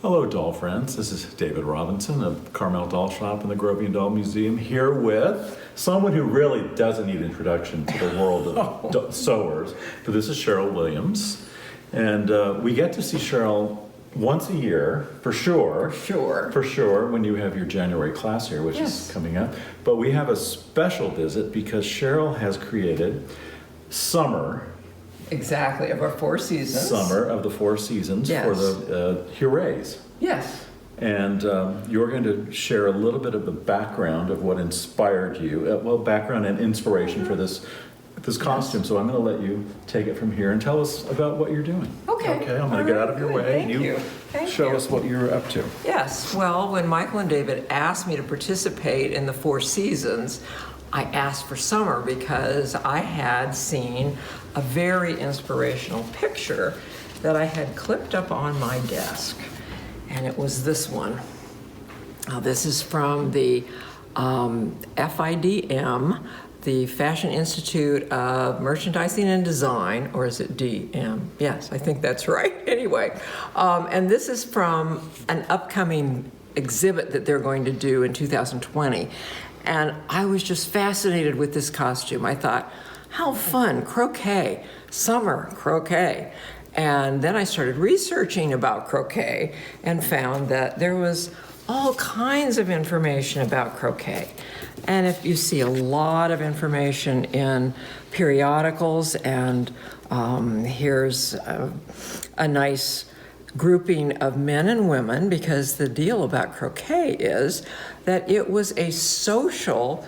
Hello, doll friends. This is David Robinson of Carmel Doll Shop and the Grovian Doll Museum, here with someone who really doesn't need introduction to the world of sewers, but this is Sheryl Williams. And we get to see Sheryl once a year, for sure. For sure, when you have your January class here, which is coming up. But we have a special visit because Sheryl has created Summer. Exactly, of our 4 seasons. Summer of the 4 seasons for the Hurrays. Yes. And you're going to share a little bit of the background of what inspired you, background and inspiration for this costume. So I'm going to let you take it from here and tell us about what you're doing. Okay. Okay, I'm going to get out of your way. Thank you. Show us what you're up to. Yes, well, when Michael and David asked me to participate in the 4 seasons, I asked for summer because I had seen a very inspirational picture that I had clipped up on my desk. And it was this one. This is from the FIDM, the Fashion Institute of Merchandising and Design, or is it DM? Yes, I think that's right. Anyway, and this is from an upcoming exhibit that they're going to do in 2020. And I was just fascinated with this costume. I thought, how fun, croquet, summer croquet. And then I started researching about croquet and found that there was all kinds of information about croquet. And if you see a lot of information in periodicals, and here's a nice grouping of men and women, because the deal about croquet is that it was a social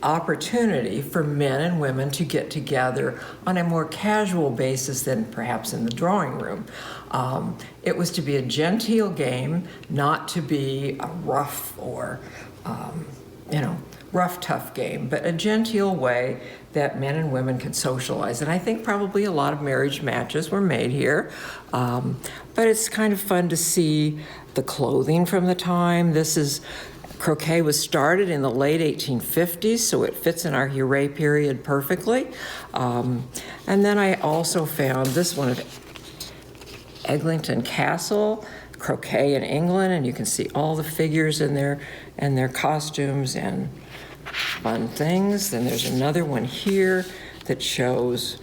opportunity for men and women to get together on a more casual basis than perhaps in the drawing room. It was to be a genteel game, not to be a rough or, rough, tough game, but a genteel way that men and women could socialize. And I think probably a lot of marriage matches were made here. But it's kind of fun to see the clothing from the time. Croquet was started in the late 1850s, so it fits in our Hurray period perfectly. And then I also found this one of Eglinton Castle, croquet in England, and you can see all the figures in their costumes and fun things. Then there's another one here that shows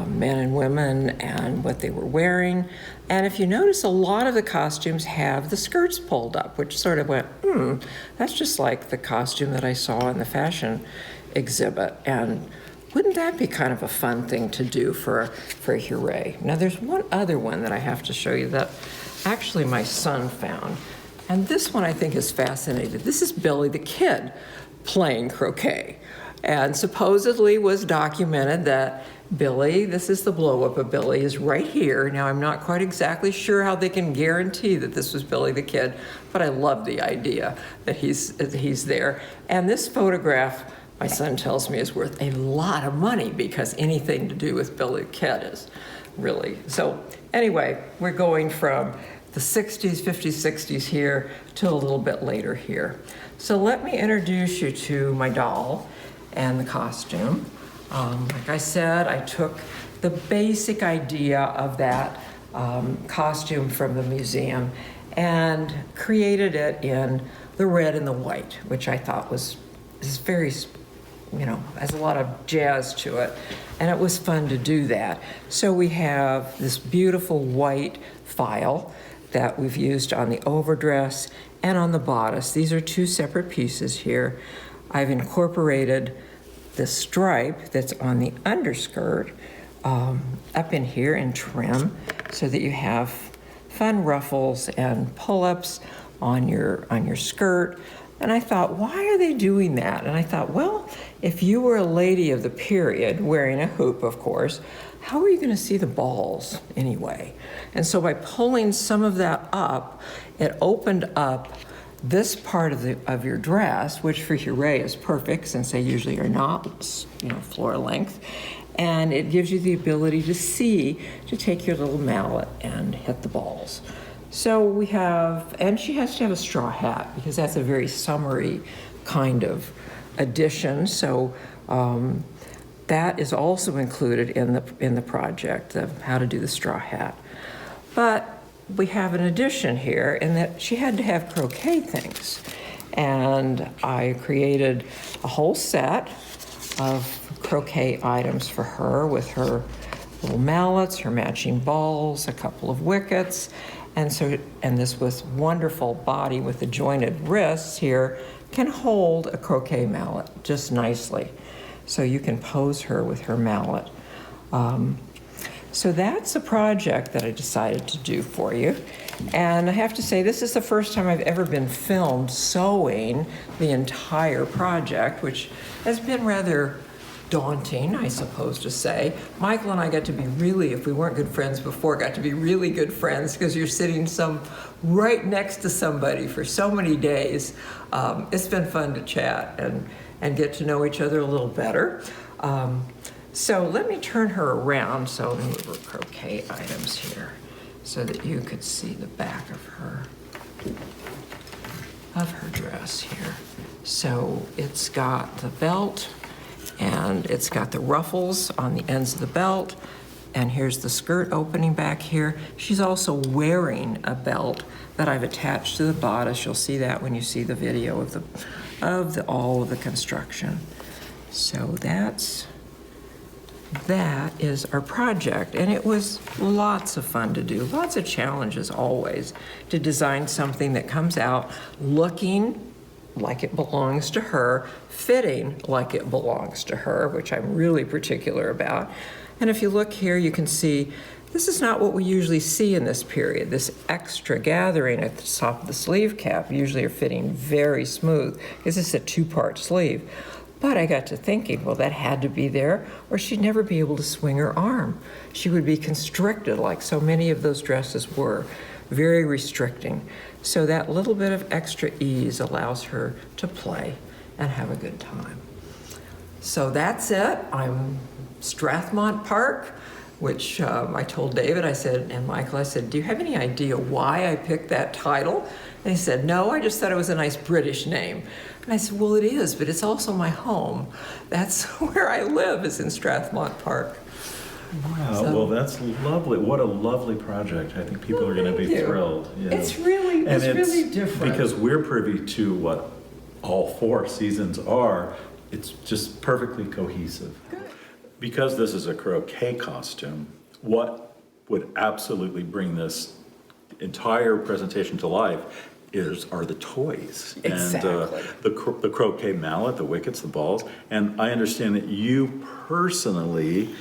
men and women and what they were wearing. And if you notice, a lot of the costumes have the skirts pulled up, which sort of went, that's just like the costume that I saw in the fashion exhibit. And wouldn't that be kind of a fun thing to do for a Hurray? Now, there's one other one that I have to show you that actually my son found. And this one I think is fascinating. This is Billy the Kid playing croquet. And supposedly was documented that Billy, this is the blow-up of Billy, is right here. Now, I'm not quite exactly sure how they can guarantee that this was Billy the Kid, but I love the idea that he's there. And this photograph, my son tells me, is worth a lot of money because anything to do with Billy the Kid is really. So anyway, we're going from the 60s, 50s, 60s here to a little bit later here. So let me introduce you to my doll and the costume. Like I said, I took the basic idea of that costume from the museum and created it in the red and the white, which I thought is very, has a lot of jazz to it. And it was fun to do that. So we have this beautiful white file that we've used on the overdress and on the bodice. These are 2 separate pieces here. I've incorporated the stripe that's on the underskirt up in here in trim so that you have fun ruffles and pull-ups on your skirt. And I thought, why are they doing that? And I thought, well, if you were a lady of the period, wearing a hoop, of course, how are you going to see the balls anyway? And so by pulling some of that up, it opened up this part of your dress, which for Hurray is perfect since they usually are not, floor length. And it gives you the ability to take your little mallet and hit the balls. So we have, and she has to have a straw hat because that's a very summery kind of addition. So that is also included in the project of how to do the straw hat. But we have an addition here in that she had to have croquet things. And I created a whole set of croquet items for her with her little mallets, her matching balls, a couple of wickets. And this was wonderful body with the jointed wrists here can hold a croquet mallet just nicely. So you can pose her with her mallet. So that's a project that I decided to do for you. And I have to say, this is the first time I've ever been filmed sewing the entire project, which has been rather daunting, I suppose to say. Michael and I got to be really, if we weren't good friends before, got to be really good friends because you're sitting right next to somebody for so many days. It's been fun to chat and get to know each other a little better. So let me turn her around. So let me move her croquet items here so that you could see the back of her dress here. So it's got the belt and it's got the ruffles on the ends of the belt. And here's the skirt opening back here. She's also wearing a belt that I've attached to the bodice. You'll see that when you see the video of all of the construction. So that is our project, and it was lots of fun to do, lots of challenges always, to design something that comes out looking like it belongs to her, fitting like it belongs to her, which I'm really particular about. And if you look here, you can see this is not what we usually see in this period. This extra gathering at the top of the sleeve cap usually are fitting very smooth because it's a two-part sleeve. But I got to thinking, well, that had to be there or she'd never be able to swing her arm. She would be constricted like so many of those dresses were, very restricting. So that little bit of extra ease allows her to play and have a good time. So that's it. I'm Strathmont Park, which I told David, I said, and Michael, I said, do you have any idea why I picked that title? And he said, no, I just thought it was a nice British name. And I said, well, it is, but it's also my home. That's where I live, is in Strathmont Park. Wow, well, that's lovely. What a lovely project. I think people are going to be thrilled. Yeah. It's really different. Because we're privy to what all 4 seasons are, it's just perfectly cohesive. Good. Because this is a croquet costume, what would absolutely bring this entire presentation to life are the toys. Exactly. And the croquet mallet, the wickets, the balls. And I understand that you personally,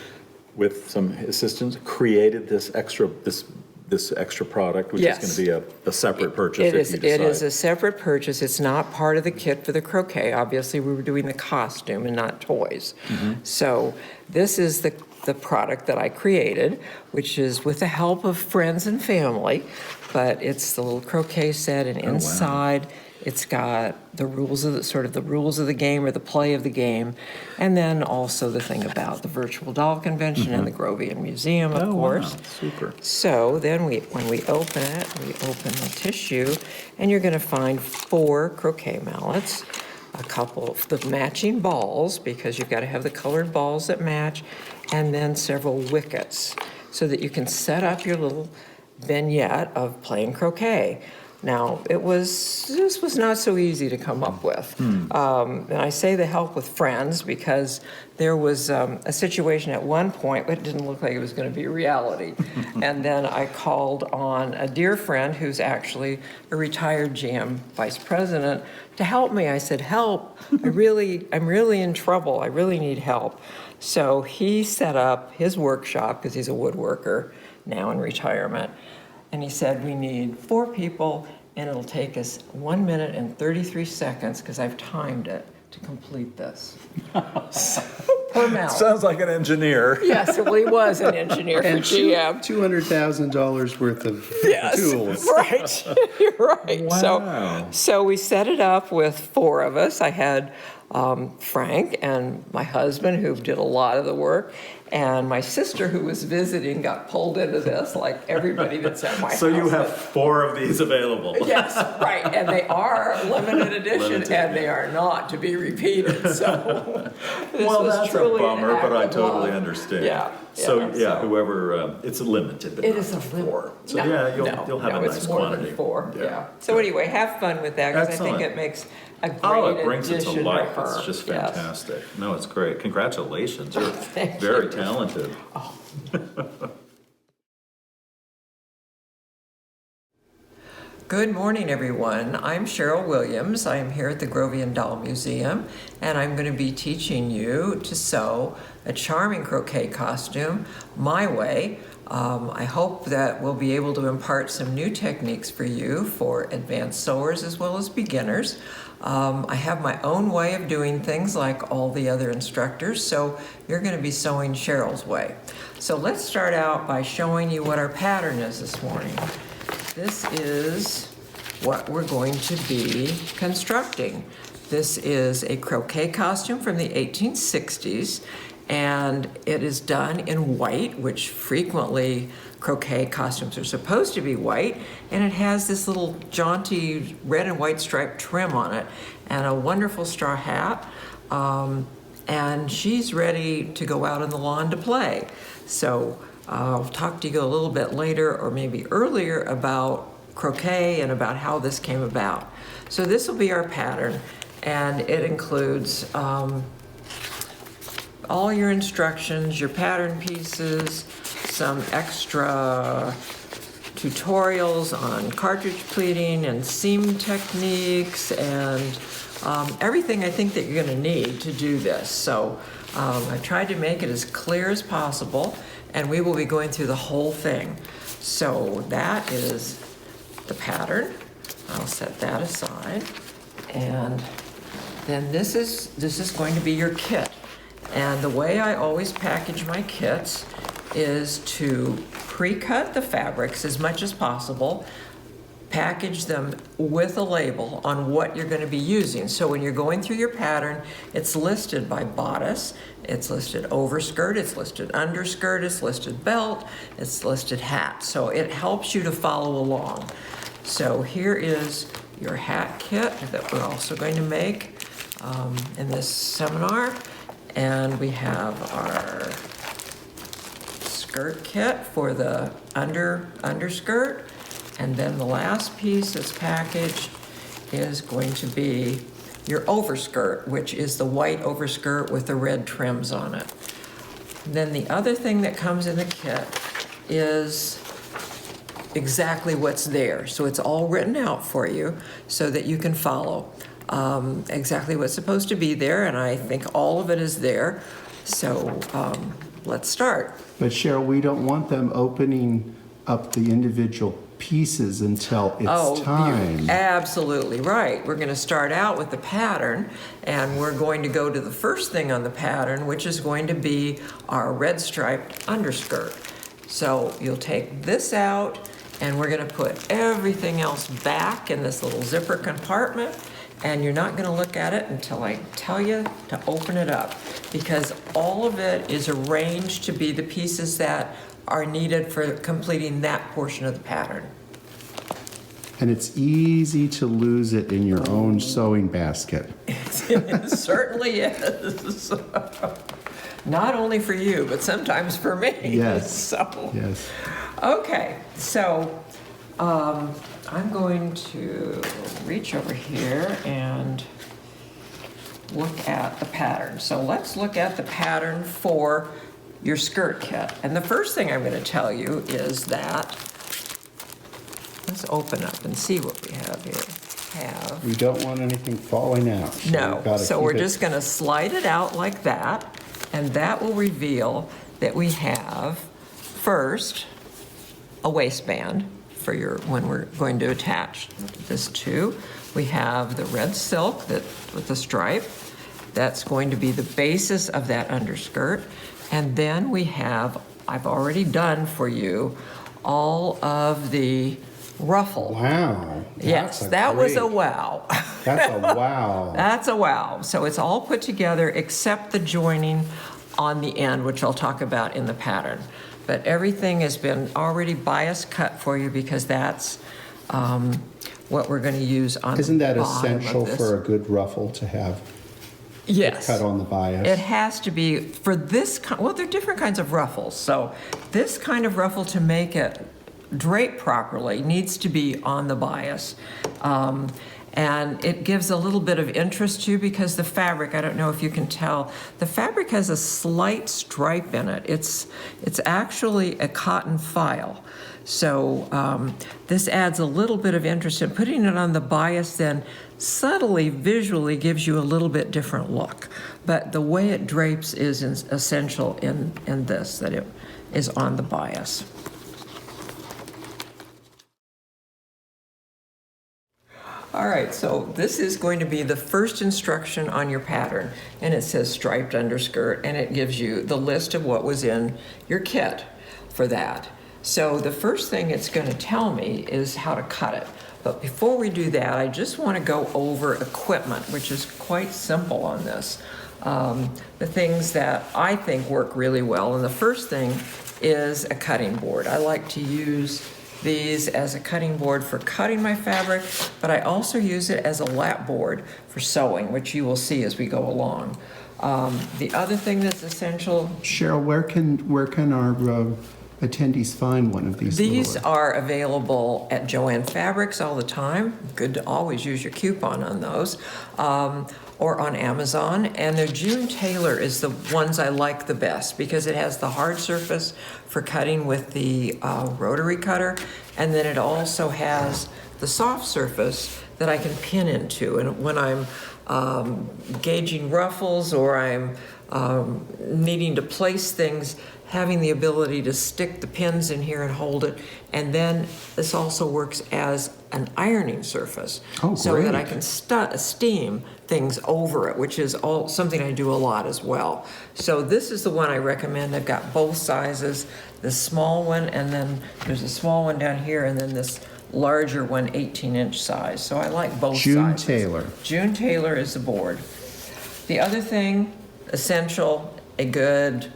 with some assistance, created this extra product, which is going to be a separate purchase. It is a separate purchase. It's not part of the kit for the croquet. Obviously, we were doing the costume and not toys. Mm-hmm. So this is the product that I created, which is with the help of friends and family. But it's the little croquet set, and inside it's got the rules of the rules of the game or the play of the game, and then also the thing about the virtual doll convention and the Grovian Museum, of course. Wow. Super. So then when we open it, we open the tissue, and you're going to find 4 croquet mallets, a couple of the matching balls, because you've got to have the colored balls that match, and then several wickets, so that you can set up your little vignette of playing croquet. Now, this was not so easy to come up with. And I say the help with friends because there was a situation at one point, but it didn't look like it was going to be reality. And then I called on a dear friend who's actually a retired GM vice president to help me. I said, help, I'm really in trouble. I really need help. So he set up his workshop, because he's a woodworker now in retirement. And he said, we need 4 people, and it'll take us 1 minute and 33 seconds, because I've timed it, to complete this. Per mallet. Sounds like an engineer. Yes, well, he was an engineer for GM. $200,000 worth of tools. Right. You're right. Wow. So we set it up with 4 of us. I had Frank and my husband, who did a lot of the work, and my sister, who was visiting, got pulled into this, like everybody that's at my house. So you have 4 of these available. Yes, right, and they are limited edition, and they are not to be repeated, so this Well, was that's a truly bummer, an but I act of totally love. understand. Yeah, So, whoever, it's limited, but It not is a four. So, no, yeah, no, you'll have no, a nice it's more quantity. than four, Yeah. yeah. So anyway, have fun with that, because I think Excellent. it makes a great Oh, it brings it addition to life. her. It's just Yes. fantastic. No, it's great. Congratulations. You're Thank very you. talented. Good morning, everyone. I'm Sheryl Williams. I am here at the Grovian Doll Museum, and I'm going to be teaching you to sew a charming croquet costume my way. I hope that we'll be able to impart some new techniques for you for advanced sewers as well as beginners. I have my own way of doing things like all the other instructors, so you're going to be sewing Sheryl's way. So let's start out by showing you what our pattern is this morning. This is what we're going to be constructing. This is a croquet costume from the 1860s, and it is done in white, which frequently croquet costumes are supposed to be white, and it has this little jaunty red and white striped trim on it, and a wonderful straw hat, and she's ready to go out on the lawn to play. So I'll talk to you a little bit later, or maybe earlier, about croquet and about how this came about. So this will be our pattern, and it includes all your instructions, your pattern pieces, some extra tutorials on cartridge pleating and seam techniques, and everything I think that you're going to need to do this. So I tried to make it as clear as possible, and we will be going through the whole thing. So that is the pattern. I'll set that aside. And then this is going to be your kit. And the way I always package my kits is to pre-cut the fabrics as much as possible, package them with a label on what you're going to be using. So when you're going through your pattern, it's listed by bodice, it's listed overskirt, it's listed underskirt, it's listed belt, it's listed hat. So it helps you to follow along. So here is your hat kit that we're also going to make in this seminar. And we have our skirt kit for the underskirt. And then the last piece that's packaged is going to be your overskirt, which is the white overskirt with the red trims on it. Then the other thing that comes in the kit is exactly what's there. So it's all written out for you so that you can follow exactly what's supposed to be there, and I think all of it is there. So let's start. But Sheryl, we don't want them opening up the individual pieces until it's time. You're absolutely right. We're going to start out with the pattern, and we're going to go to the first thing on the pattern, which is going to be our red striped underskirt. So you'll take this out, and we're going to put everything else back in this little zipper compartment, and you're not going to look at it until I tell you to open it up, because all of it is arranged to be the pieces that are needed for completing that portion of the pattern. And it's easy to lose it in your own sewing basket. It certainly is. Not only for you, but sometimes for me. Yes. So. Yes. Okay, so I'm going to reach over here and look at the pattern. So let's look at the pattern for your skirt kit. And the first thing I'm going to tell you is that, let's open up and see what we have here. We don't want anything falling out. So we've No, gotta so keep we're it- just going to slide it out like that, and that will reveal that we have first a waistband for your, when we're going to attach this to. We have the red silk that with the stripe. That's going to be the basis of that underskirt. And then we have, I've already done for you, all of the ruffle. Wow. Yes, that was a wow. That's a wow. That's a wow. So it's all put together except the joining on the end, which I'll talk about in the pattern. But everything has been already bias cut for you because that's what we're going to use on Isn't that the bottom essential of this. for a good ruffle to have? Yes. cut on the bias. It has to be for this, well, there are different kinds of ruffles. So this kind of ruffle, to make it drape properly, needs to be on the bias. And it gives a little bit of interest too, because the fabric, I don't know if you can tell, the fabric has a slight stripe in it. It's actually a cotton file. So this adds a little bit of interest, and putting it on the bias then subtly, visually gives you a little bit different look. But the way it drapes is essential in this, that it is on the bias. All right, so this is going to be the first instruction on your pattern, and it says striped underskirt, and it gives you the list of what was in your kit for that. So the first thing it's going to tell me is how to cut it. But before we do that, I just want to go over equipment, which is quite simple on this. The things that I think work really well, and the first thing is a cutting board. I like to use these as a cutting board for cutting my fabric, but I also use it as a lap board for sewing, which you will see as we go along. The other thing that's essential... Sheryl, where can our attendees find one of these? These are available at Joann Fabrics all the time. Good to always use your coupon on those. Or on Amazon. And the June Taylor is the ones I like the best, because it has the hard surface for cutting with the rotary cutter, and then it also has the soft surface that I can pin into. And when I'm gauging ruffles, or I'm needing to place things, having the ability to stick the pins in here and hold it. And then this also works as an ironing surface. Oh, so great. that I can steam things over it, which is something I do a lot as well. So this is the one I recommend. I've got both sizes, the small one, and then there's a small one down here, and then this larger one, 18-inch size. So I like both June sizes. Taylor. June Taylor is the board. The other thing, essential, a good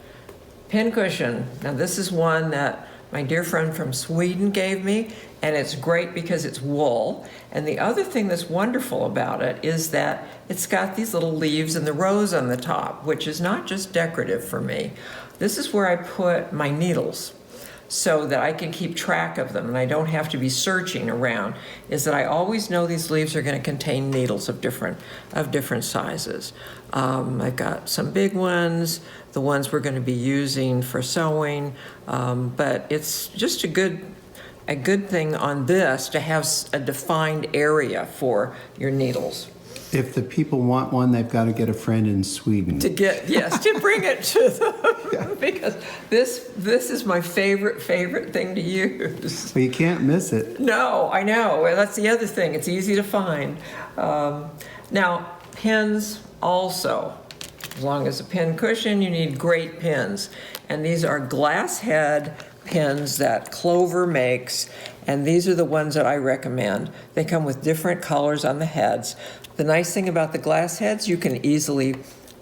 pin cushion. Now this is one that my dear friend from Sweden gave me, and it's great because it's wool. And the other thing that's wonderful about it is that it's got these little leaves and the rose on the top, which is not just decorative for me. This is where I put my needles, so that I can keep track of them and I don't have to be searching around, is that I always know these leaves are going to contain needles of different sizes. I've got some big ones, the ones we're going to be using for sewing, but it's just a good thing on this to have a defined area for your needles. If the people want one, they've got to get a friend in Sweden. To bring it to them, because this is my favorite thing to use. Well, you can't miss it. No, I know. That's the other thing. It's easy to find. Now, pins also. As long as a pin cushion, you need great pins. And these are glass head pins that Clover makes, and these are the ones that I recommend. They come with different colors on the heads. The nice thing about the glass heads, you can easily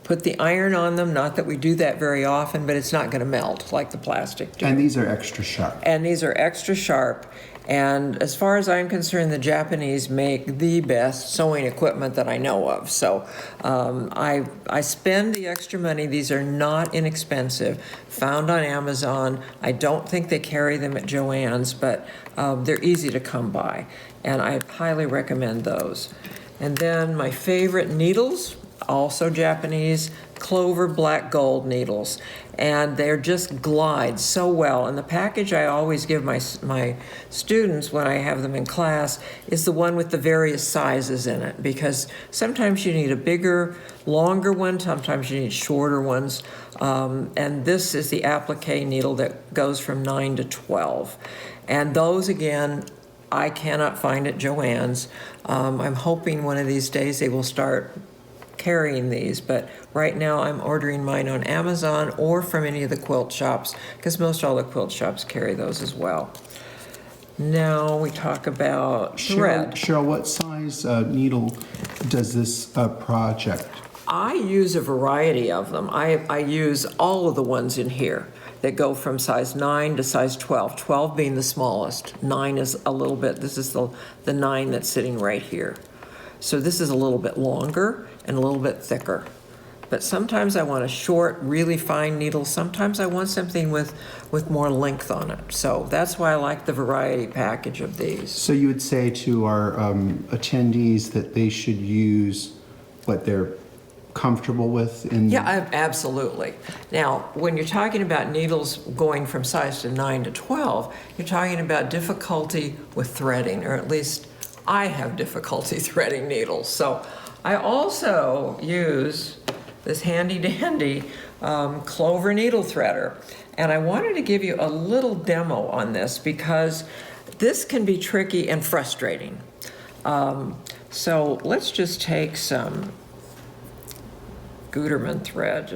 put the iron on them. Not that we do that very often, but it's not going to melt like the plastic do. And these are extra sharp. And these are extra sharp. And as far as I'm concerned, the Japanese make the best sewing equipment that I know of. So I spend the extra money. These are not inexpensive. Found on Amazon. I don't think they carry them at Joann's, but they're easy to come by. And I highly recommend those. And then my favorite needles, also Japanese, Clover black gold needles. And they're just glide so well. And the package I always give my students when I have them in class is the one with the various sizes in it, because sometimes you need a bigger, longer one, sometimes you need shorter ones. And this is the applique needle that goes from 9 to 12. And those, again, I cannot find at Joann's. I'm hoping one of these days they will start carrying these, but right now I'm ordering mine on Amazon or from any of the quilt shops, because most all the quilt shops carry those as well. Now we talk about thread. Sheryl, what size needle does this project? I use a variety of them. I use all of the ones in here that go from size 9 to size 12, 12 being the smallest. 9 is a little bit, this is the 9 that's sitting right here. So this is a little bit longer and a little bit thicker. but sometimes I want a short, really fine needle. Sometimes I want something with more length on it. So that's why I like the variety package of these. So you would say to our attendees that they should use what they're comfortable with in Absolutely. Now, when you're talking about needles going from size to 9 to 12, you're talking about difficulty with threading, or at least I have difficulty threading needles. So I also use this handy dandy clover needle threader. And I wanted to give you a little demo on this because this can be tricky and frustrating. So let's just take some Gutermann thread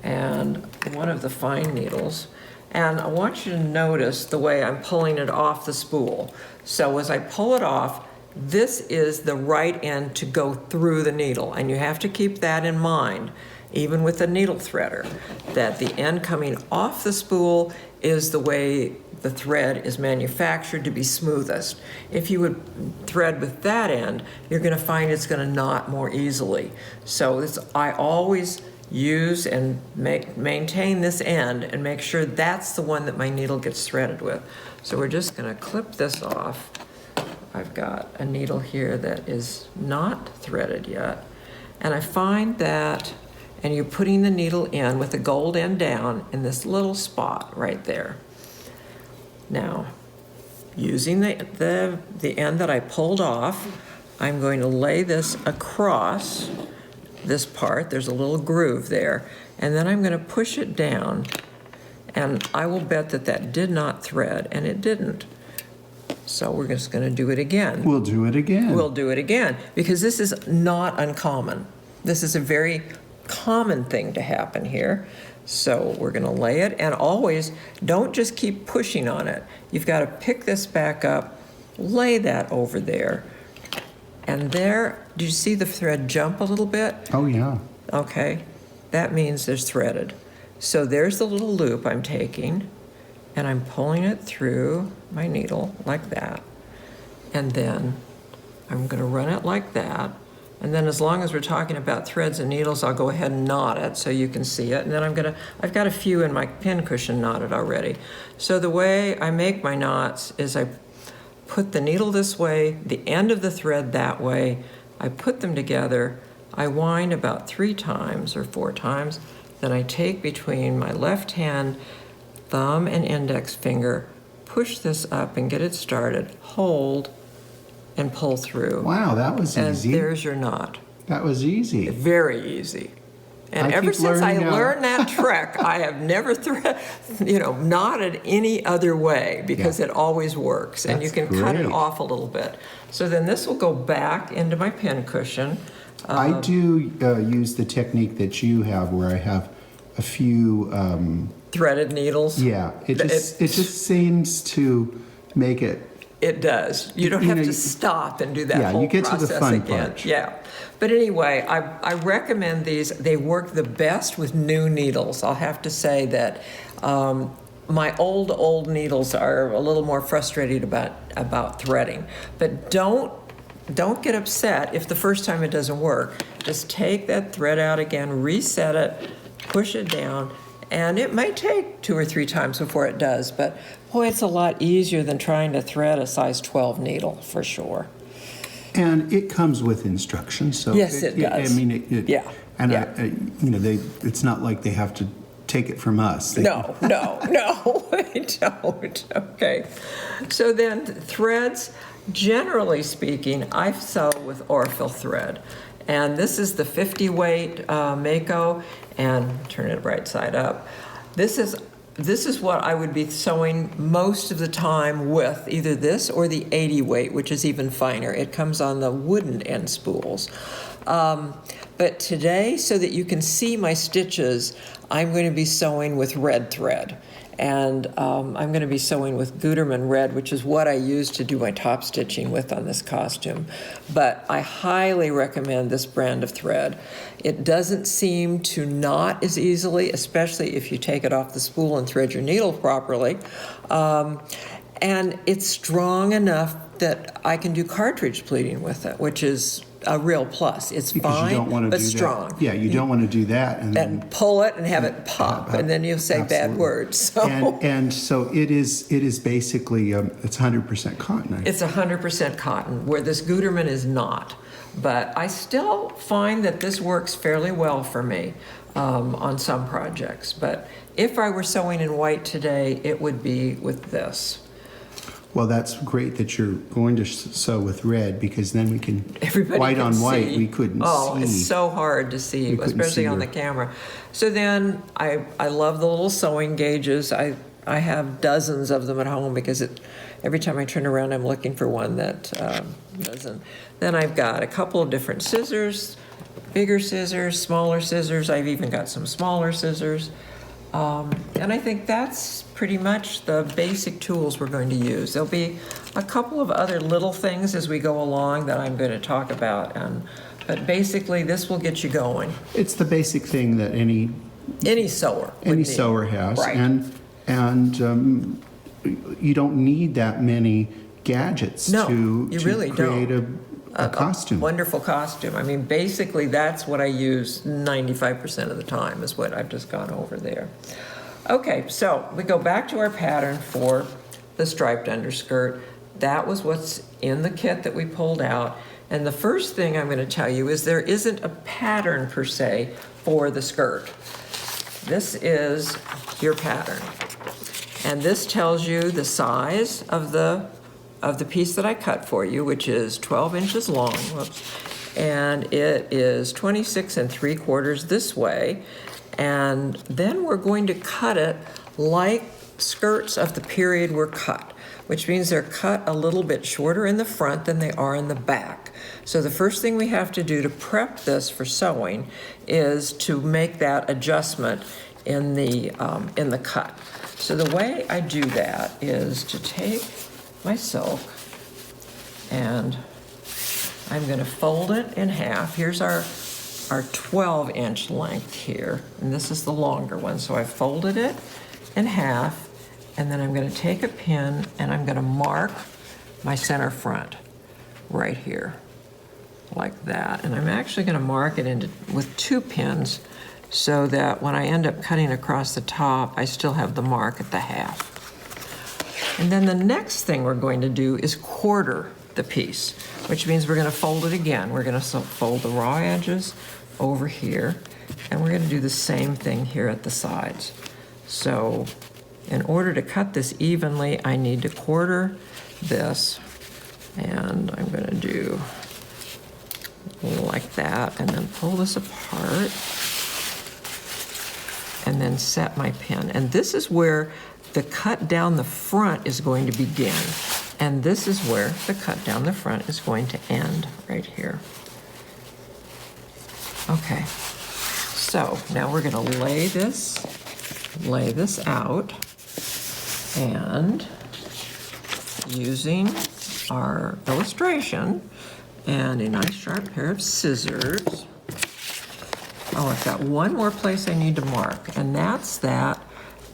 and one of the fine needles. And I want you to notice the way I'm pulling it off the spool. So as I pull it off, this is the right end to go through the needle. And you have to keep that in mind, even with a needle threader, that the end coming off the spool is the way the thread is manufactured to be smoothest. If you would thread with that end, you're going to find it's going to knot more easily. So I always use and maintain this end and make sure that's the one that my needle gets threaded with. So we're just going to clip this off. I've got a needle here that is not threaded yet. And I find that, and you're putting the needle in with the gold end down in this little spot right there. Now, using the end that I pulled off, I'm going to lay this across this part. There's a little groove there. And then I'm going to push it down. And I will bet that did not thread, and it didn't. So we're just going to do it again. We'll do it again. We'll do it again, because this is not uncommon. This is a very common thing to happen here. So we're going to lay it, and always don't just keep pushing on it. You've got to pick this back up, lay that over there, and there, do you see the thread jump a little bit? Oh, yeah. Okay, that means there's threaded. So there's the little loop I'm taking, and I'm pulling it through my needle like that. And then I'm going to run it like that. And then as long as we're talking about threads and needles, I'll go ahead and knot it so you can see it. And then I've got a few in my pin cushion knotted already. So the way I make my knots is I put the needle this way, the end of the thread that way. I put them together. I wind about 3 times or 4 times. Then I take between my left hand, thumb and index finger, push this up and get it started, hold, and pull through. Wow, that was easy. And there's your knot. That was easy. Very easy. And I ever keep since I learning now. learned that trick, I have never knotted any other way, because it always works. And That's you can cut it great. off a little bit. So then this will go back into my pin cushion. I do use the technique that you have, where I have a few. Threaded needles. Yeah, it just seems to make it. It does. You don't have to stop and do that whole you get process to the fun again. part. Yeah. But anyway, I recommend these. They work the best with new needles. I'll have to say that my old needles are a little more frustrated about threading. But don't get upset if the first time it doesn't work. Just take that thread out again, reset it, push it down, and it may take 2 or 3 times before it does, but boy, it's a lot easier than trying to thread a size 12 needle, for sure. And it comes with instructions, so Yes, it does. I mean, Yeah, and yeah. it's not like they have to take it from us. No, I don't. Okay. So then threads, generally speaking, I sew with Orfil thread. And this is the 50 weight Mako, and turn it right side up. This is what I would be sewing most of the time with, either this or the 80 weight, which is even finer. It comes on the wooden end spools. But today, so that you can see my stitches, I'm going to be sewing with red thread. And I'm going to be sewing with Gutermann red, which is what I use to do my top stitching with on this costume. But I highly recommend this brand of thread. It doesn't seem to knot as easily, especially if you take it off the spool and thread your needle properly. And it's strong enough that I can do cartridge pleating with it, which is a real plus. It's Because you don't fine, want to but do strong. that. Yeah, you don't want to do that and then And pull it and have it pop, and then you'll say bad Absolutely. words. So And so it is basically it's 100% cotton. it's 100% cotton, where this Gutermann is not. But I still find that this works fairly well for me on some projects. But if I were sewing in white today, it would be with this. Well, that's great that you're going to sew with red, because then we can, Everybody white can on white, see. we couldn't Oh, see. it's so hard to see, We couldn't especially see on the her. camera. So then I love the little sewing gauges. I have dozens of them at home because every time I turn around, I'm looking for one that doesn't. Then I've got a couple of different scissors, bigger scissors, smaller scissors. I've even got some smaller scissors. And I think that's pretty much the basic tools we're going to use. There'll be a couple of other little things as we go along that I'm going to talk about, but basically this will get you going. It's the basic thing that any Sewer would need. sewer has, Right. and you don't need that many gadgets No, to you really create don't. a costume. Wonderful costume. I mean, basically, that's what I use 95% of the time, is what I've just gone over there. Okay, so we go back to our pattern for the striped underskirt. That was what's in the kit that we pulled out. And the first thing I'm going to tell you is there isn't a pattern per se for the skirt. This is your pattern. And this tells you the size of the piece that I cut for you, which is 12 inches long, and it is 26 3/4 this way. And then we're going to cut it like skirts of the period were cut, which means they're cut a little bit shorter in the front than they are in the back. So the first thing we have to do to prep this for sewing is to make that adjustment in the cut. So the way I do that is to take my silk and I'm going to fold it in half. Here's our 12-inch length here, and this is the longer one. So I folded it in half, and then I'm going to take a pin and I'm going to mark my center front right here, like that. And I'm actually going to mark it with 2 pins so that when I end up cutting across the top, I still have the mark at the half. And then the next thing we're going to do is quarter the piece, which means we're going to fold it again. We're going to fold the raw edges over here, and we're going to do the same thing here at the sides. So in order to cut this evenly, I need to quarter this, and I'm going to do like that, and then pull this apart, and then set my pin. And this is where the cut down the front is going to begin. And this is where the cut down the front is going to end, right here. Okay, so now we're going to lay this out, and using our illustration and a nice sharp pair of scissors. Oh, I've got one more place I need to mark, and that's that.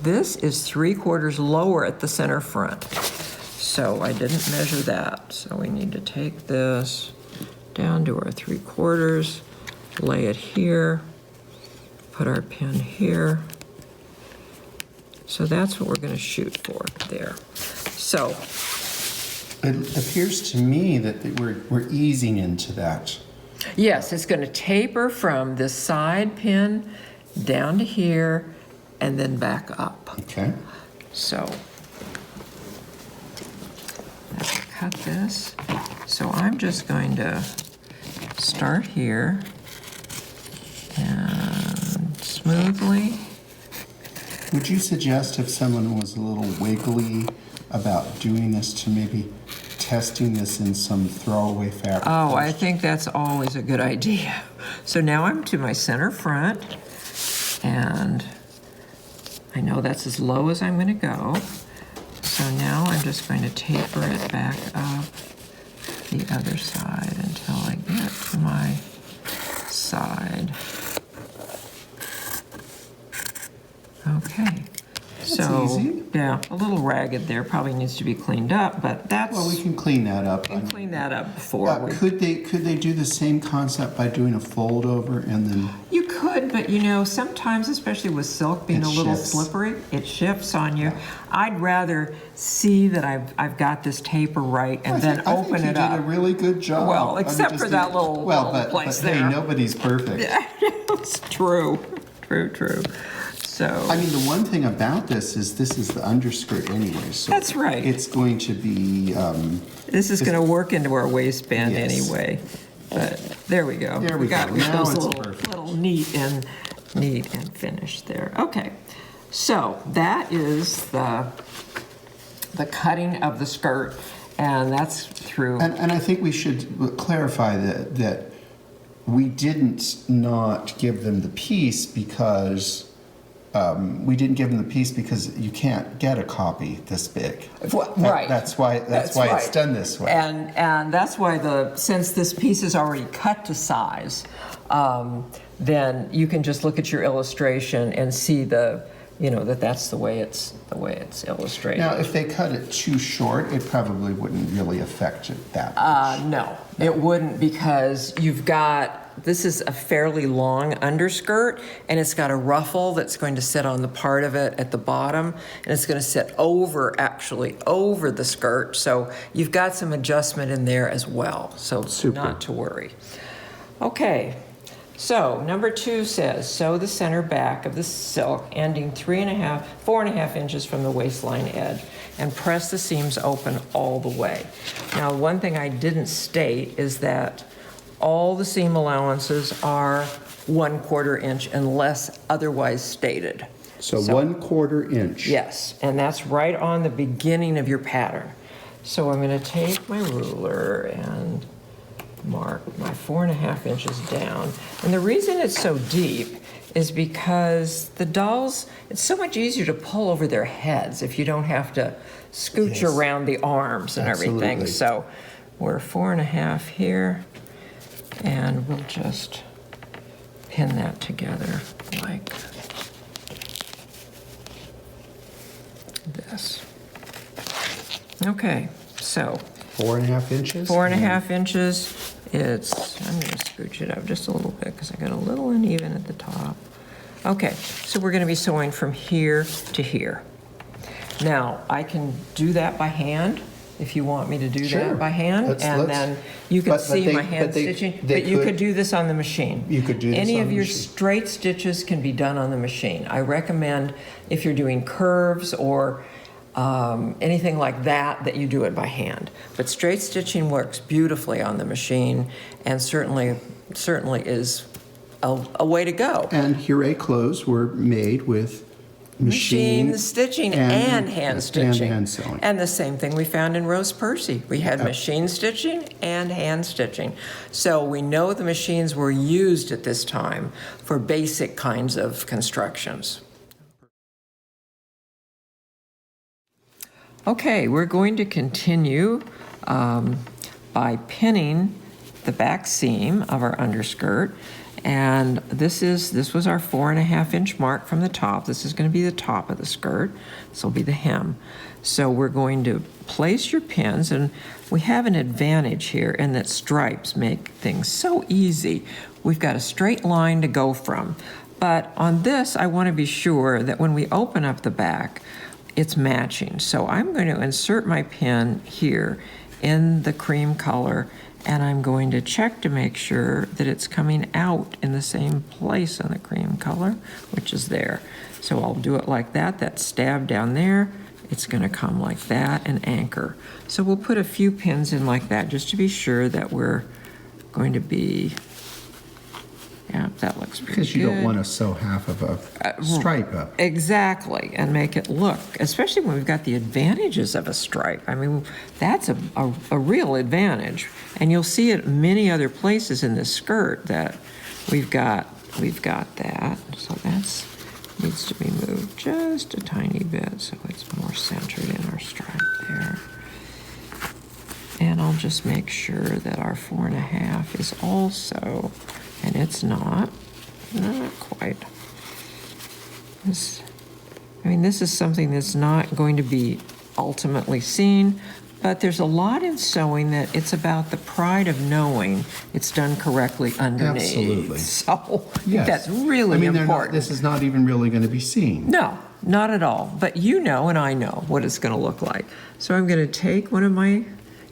This is 3/4 lower at the center front. So I didn't measure that. So we need to take this down to our 3/4, lay it here, put our pin here. So that's what we're going to shoot for there. So It appears to me that we're easing into that. yes, it's going to taper from this side pin down to here and then back up. Okay. So let's cut this. So I'm just going to start here and smoothly. Would you suggest, if someone was a little wiggly about doing this, to maybe testing this in some throwaway fabric? Oh, I think that's always a good idea. So now I'm to my center front, and I know that's as low as I'm going to go. So now I'm just going to taper it back up the other side until I get to my side. Okay. So easy. Yeah, a little ragged there, probably needs to be cleaned up, but that's, Well, we can clean that up. clean that up before we... Could they do the same concept by doing a fold over and then? You could, but you know, sometimes, especially with silk being It a little shifts. slippery, it shifts on you. I'd rather see that I've got this taper right and then open it I think you up. did a really good job. Well, I mean, except just for that little place hey, there. nobody's perfect. It's true. So, I mean, the one thing about this is the underskirt anyway. So That's right. It's going to be. this is going to work into our waistband Yes. anyway. But there we go. There we go. got Now those it's little, perfect. little neat and finished there. Okay, so that is the cutting of the skirt, and that's through. And I think we should clarify that we didn't not give them the piece because. We didn't give them the piece because you can't get a copy this big. Right. That's why it's right. done this way. And that's why since this piece is already cut to size, then you can just look at your illustration and see that's the way it's illustrated. Now, if they cut it too short, it probably wouldn't really affect it that much. No, it wouldn't, because this is a fairly long underskirt, and it's got a ruffle that's going to sit on the part of it at the bottom, and it's going to sit over the skirt. So you've got some adjustment in there as well. So not to worry. Okay. So number 2 says, sew the center back of the silk ending 4.5 inches from the waistline edge and press the seams open all the way. Now, one thing I didn't state is that all the seam allowances are 1/4 inch unless otherwise stated. So 1/4 inch. Yes, and that's right on the beginning of your pattern. So I'm going to take my ruler and mark my 4.5 inches down. And the reason it's so deep is because the dolls, it's so much easier to pull over their heads if you don't have to scooch Yes. around the arms and everything. Absolutely. So we're 4.5 here, and we'll just pin that together like this. Okay, so 4.5 inches? 4.5 inches. I'm going to scooch it up just a little bit because I got a little uneven at the top. Okay, so we're going to be sewing from here to here. Now, I can do that by hand if you want me to do Sure. that by hand. Then you can see my hand stitching. But you could do this on the machine. You could do this Any on of the your machine. straight stitches can be done on the machine. I recommend if you're doing curves or anything like that you do it by hand. But straight stitching works beautifully on the machine, and certainly is a way to go. And Huret clothes were made with machine stitching and hand stitching. And hand sewing. And the same thing we found in Rose Percy. We had machine stitching and hand stitching. So we know the machines were used at this time for basic kinds of constructions. Okay, we're going to continue by pinning the back seam of our underskirt. And this was our 4.5 inch mark from the top. This is going to be the top of the skirt. This will be the hem. So we're going to place your pins, and we have an advantage here in that stripes make things so easy. We've got a straight line to go from. But on this, I want to be sure that when we open up the back, it's matching. So I'm going to insert my pin here in the cream color, and I'm going to check to make sure that it's coming out in the same place on the cream color, which is there. So I'll do it like that. That stab down there, it's going to come like that and anchor. So we'll put a few pins in like that just to be sure that we're going to be, yeah, that looks pretty good. Because you don't want to sew half of a stripe up. Exactly, and make it look, especially when we've got the advantages of a stripe. I mean, that's a real advantage. And you'll see it many other places in this skirt that we've got that. So that's needs to be moved just a tiny bit so it's more centered in our stripe there. And I'll just make sure that our 4.5 is also, and it's not quite. I mean, this is something that's not going to be ultimately seen, but there's a lot in sewing that it's about the pride of knowing it's done correctly underneath. Absolutely. So I think Yes. that's really I mean, important. this is not even really going to be seen. No, not at all. But you know and I know what it's going to look like. So I'm going to take one of my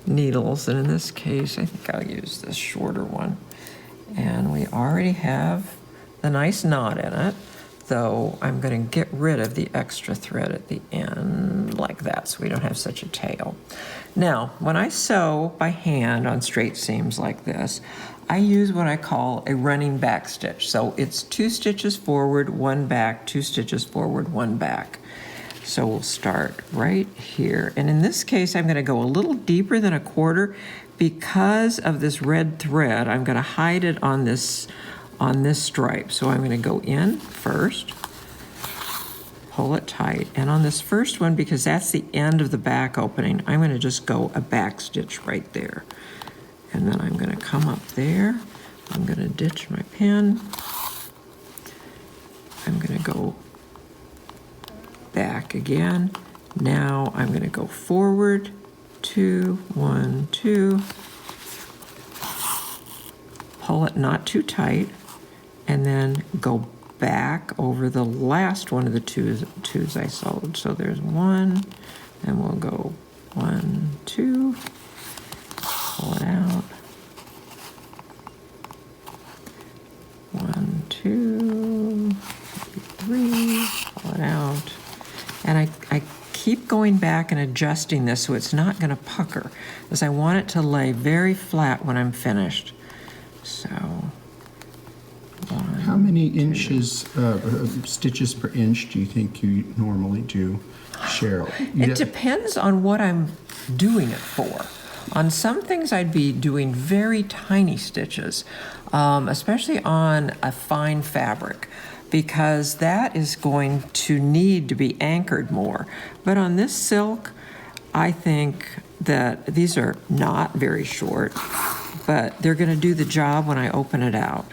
needles, and in this case, I think I'll use this shorter one. And we already have the nice knot in it, though I'm going to get rid of the extra thread at the end like that so we don't have such a tail. Now, when I sew by hand on straight seams like this, I use what I call a running back stitch. So it's 2 stitches forward, 1 back, 2 stitches forward, 1 back. So we'll start right here. And in this case, I'm going to go a little deeper than 1/4 because of this red thread. I'm going to hide it on this stripe. So I'm going to go in first, pull it tight. And on this first one, because that's the end of the back opening, I'm going to just go a back stitch right there. And then I'm going to come up there. I'm going to ditch my pin. I'm going to go back again. Now I'm going to go forward, 2, 1, 2. Pull it not too tight, and then go back over the last one of the twos I sewed. So there's 1, and we'll go 1, 2. Pull it out. 1, 2, 3. Pull it out. And I keep going back and adjusting this so it's not going to pucker, because I want it to lay very flat when I'm finished. So, 1. How many inches, stitches per inch do you think you normally do, Cheryl? It depends on what I'm doing it for. On some things, I'd be doing very tiny stitches, especially on a fine fabric, because that is going to need to be anchored more. But on this silk, I think that these are not very short, but they're going to do the job when I open it out.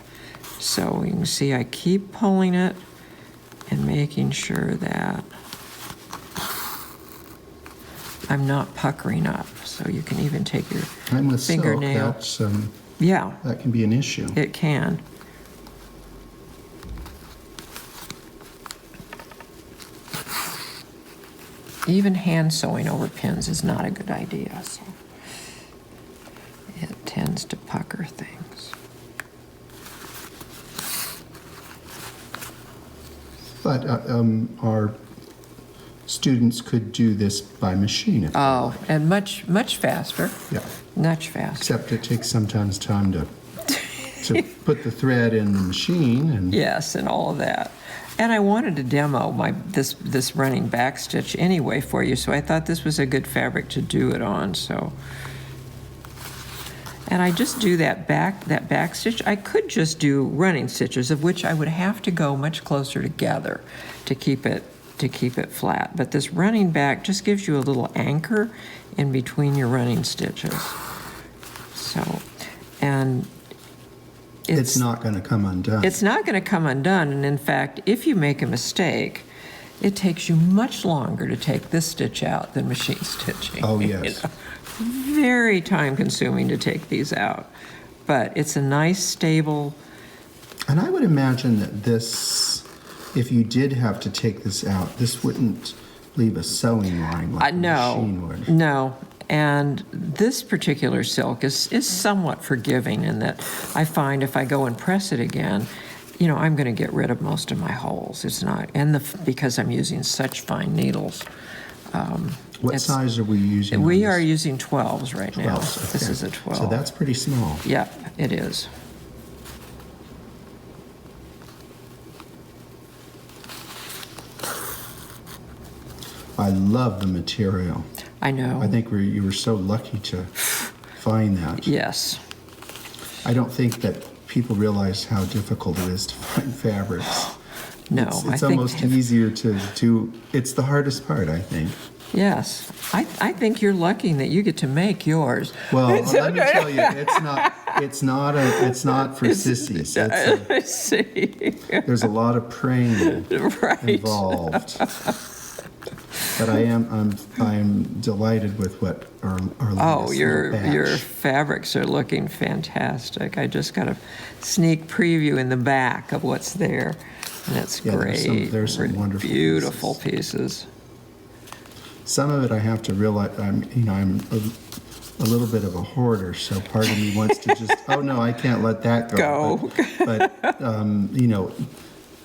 So you can see I keep pulling it and making sure that I'm not puckering up. So you can even take your I'm with silk, fingernail. that's, Yeah, that can be an issue. it can. Even hand sewing over pins is not a good idea, so it tends to pucker things. But our students could do this by machine. If Oh, and much faster, Yeah, much faster. except it takes sometimes time to put the thread in the machine and Yes, and all of that. And I wanted to demo this running back stitch anyway for you, so I thought this was a good fabric to do it on. So, and I just do that back stitch. I could just do running stitches, of which I would have to go much closer together to keep it flat. But this running back just gives you a little anchor in between your running stitches. So, and it's not going to come undone. it's not going to come undone, and in fact, if you make a mistake, it takes you much longer to take this stitch out than machine stitching. Oh, yes. Very time-consuming to take these out, but it's a nice, stable. And I would imagine that this, if you did have to take this out, this wouldn't leave a sewing line like a machine would. No. And this particular silk is somewhat forgiving in that I find if I go and press it again, I'm going to get rid of most of my holes. It's not, and because I'm using such fine needles. What size are we using? We are using 12s right now. 12s, This okay. is a 12. So that's pretty small. Yep, it is. I love the material. I know. I think you were so lucky to find that. Yes. I don't think that people realize how difficult it is to find fabrics. No, It's I think almost easier to do. It's the hardest part, I think. Yes, I think you're lucky that you get to make yours. Well, let me tell you, it's not. It's not for sissies. I see. There's a lot of praying Right. involved. But I'm delighted with what our Oh, latest your little batch. fabrics are looking fantastic. I just got a sneak preview in the back of what's there, and that's Yeah, great. there's some wonderful beautiful pieces. Some of it I have to realize. I'm a little bit of a hoarder, so part of me wants to just. Oh no, I can't let that go. But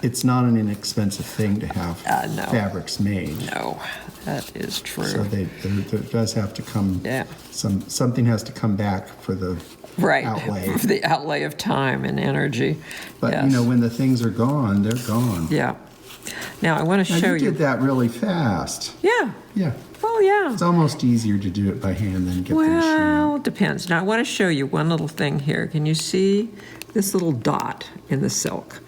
it's not an inexpensive thing to have No. fabrics made. No, that is true. So there does have to come. Yeah. Something has to come back for the right. outlay. For the outlay of time and energy. But yes. when the things are gone, they're gone. Yeah. Now I want to Now, show you did that really fast. Yeah. Yeah. Well, yeah. It's almost easier to do it by hand than get the machine. Well, it depends. Now, I want to show you one little thing here. Can you see this little dot in the silk?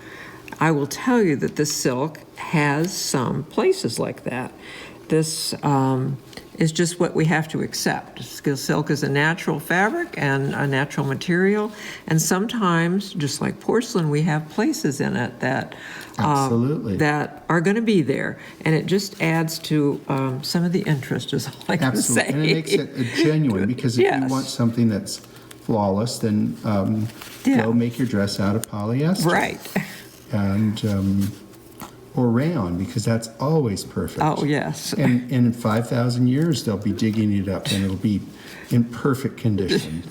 I will tell you that the silk has some places like that. This is just what we have to accept. Silk is a natural fabric and a natural material, and sometimes, just like porcelain, we have places in it that Absolutely. that are going to be there, and it just adds to some of the interest, is all I can Absolutely. say. And it makes it genuine, because if Yes. you want something that's flawless, then Yeah. go make your dress out of polyester. Right. And or rayon, because that's always perfect. Oh, yes. And in 5,000 years, they'll be digging it up, and it'll be in perfect condition.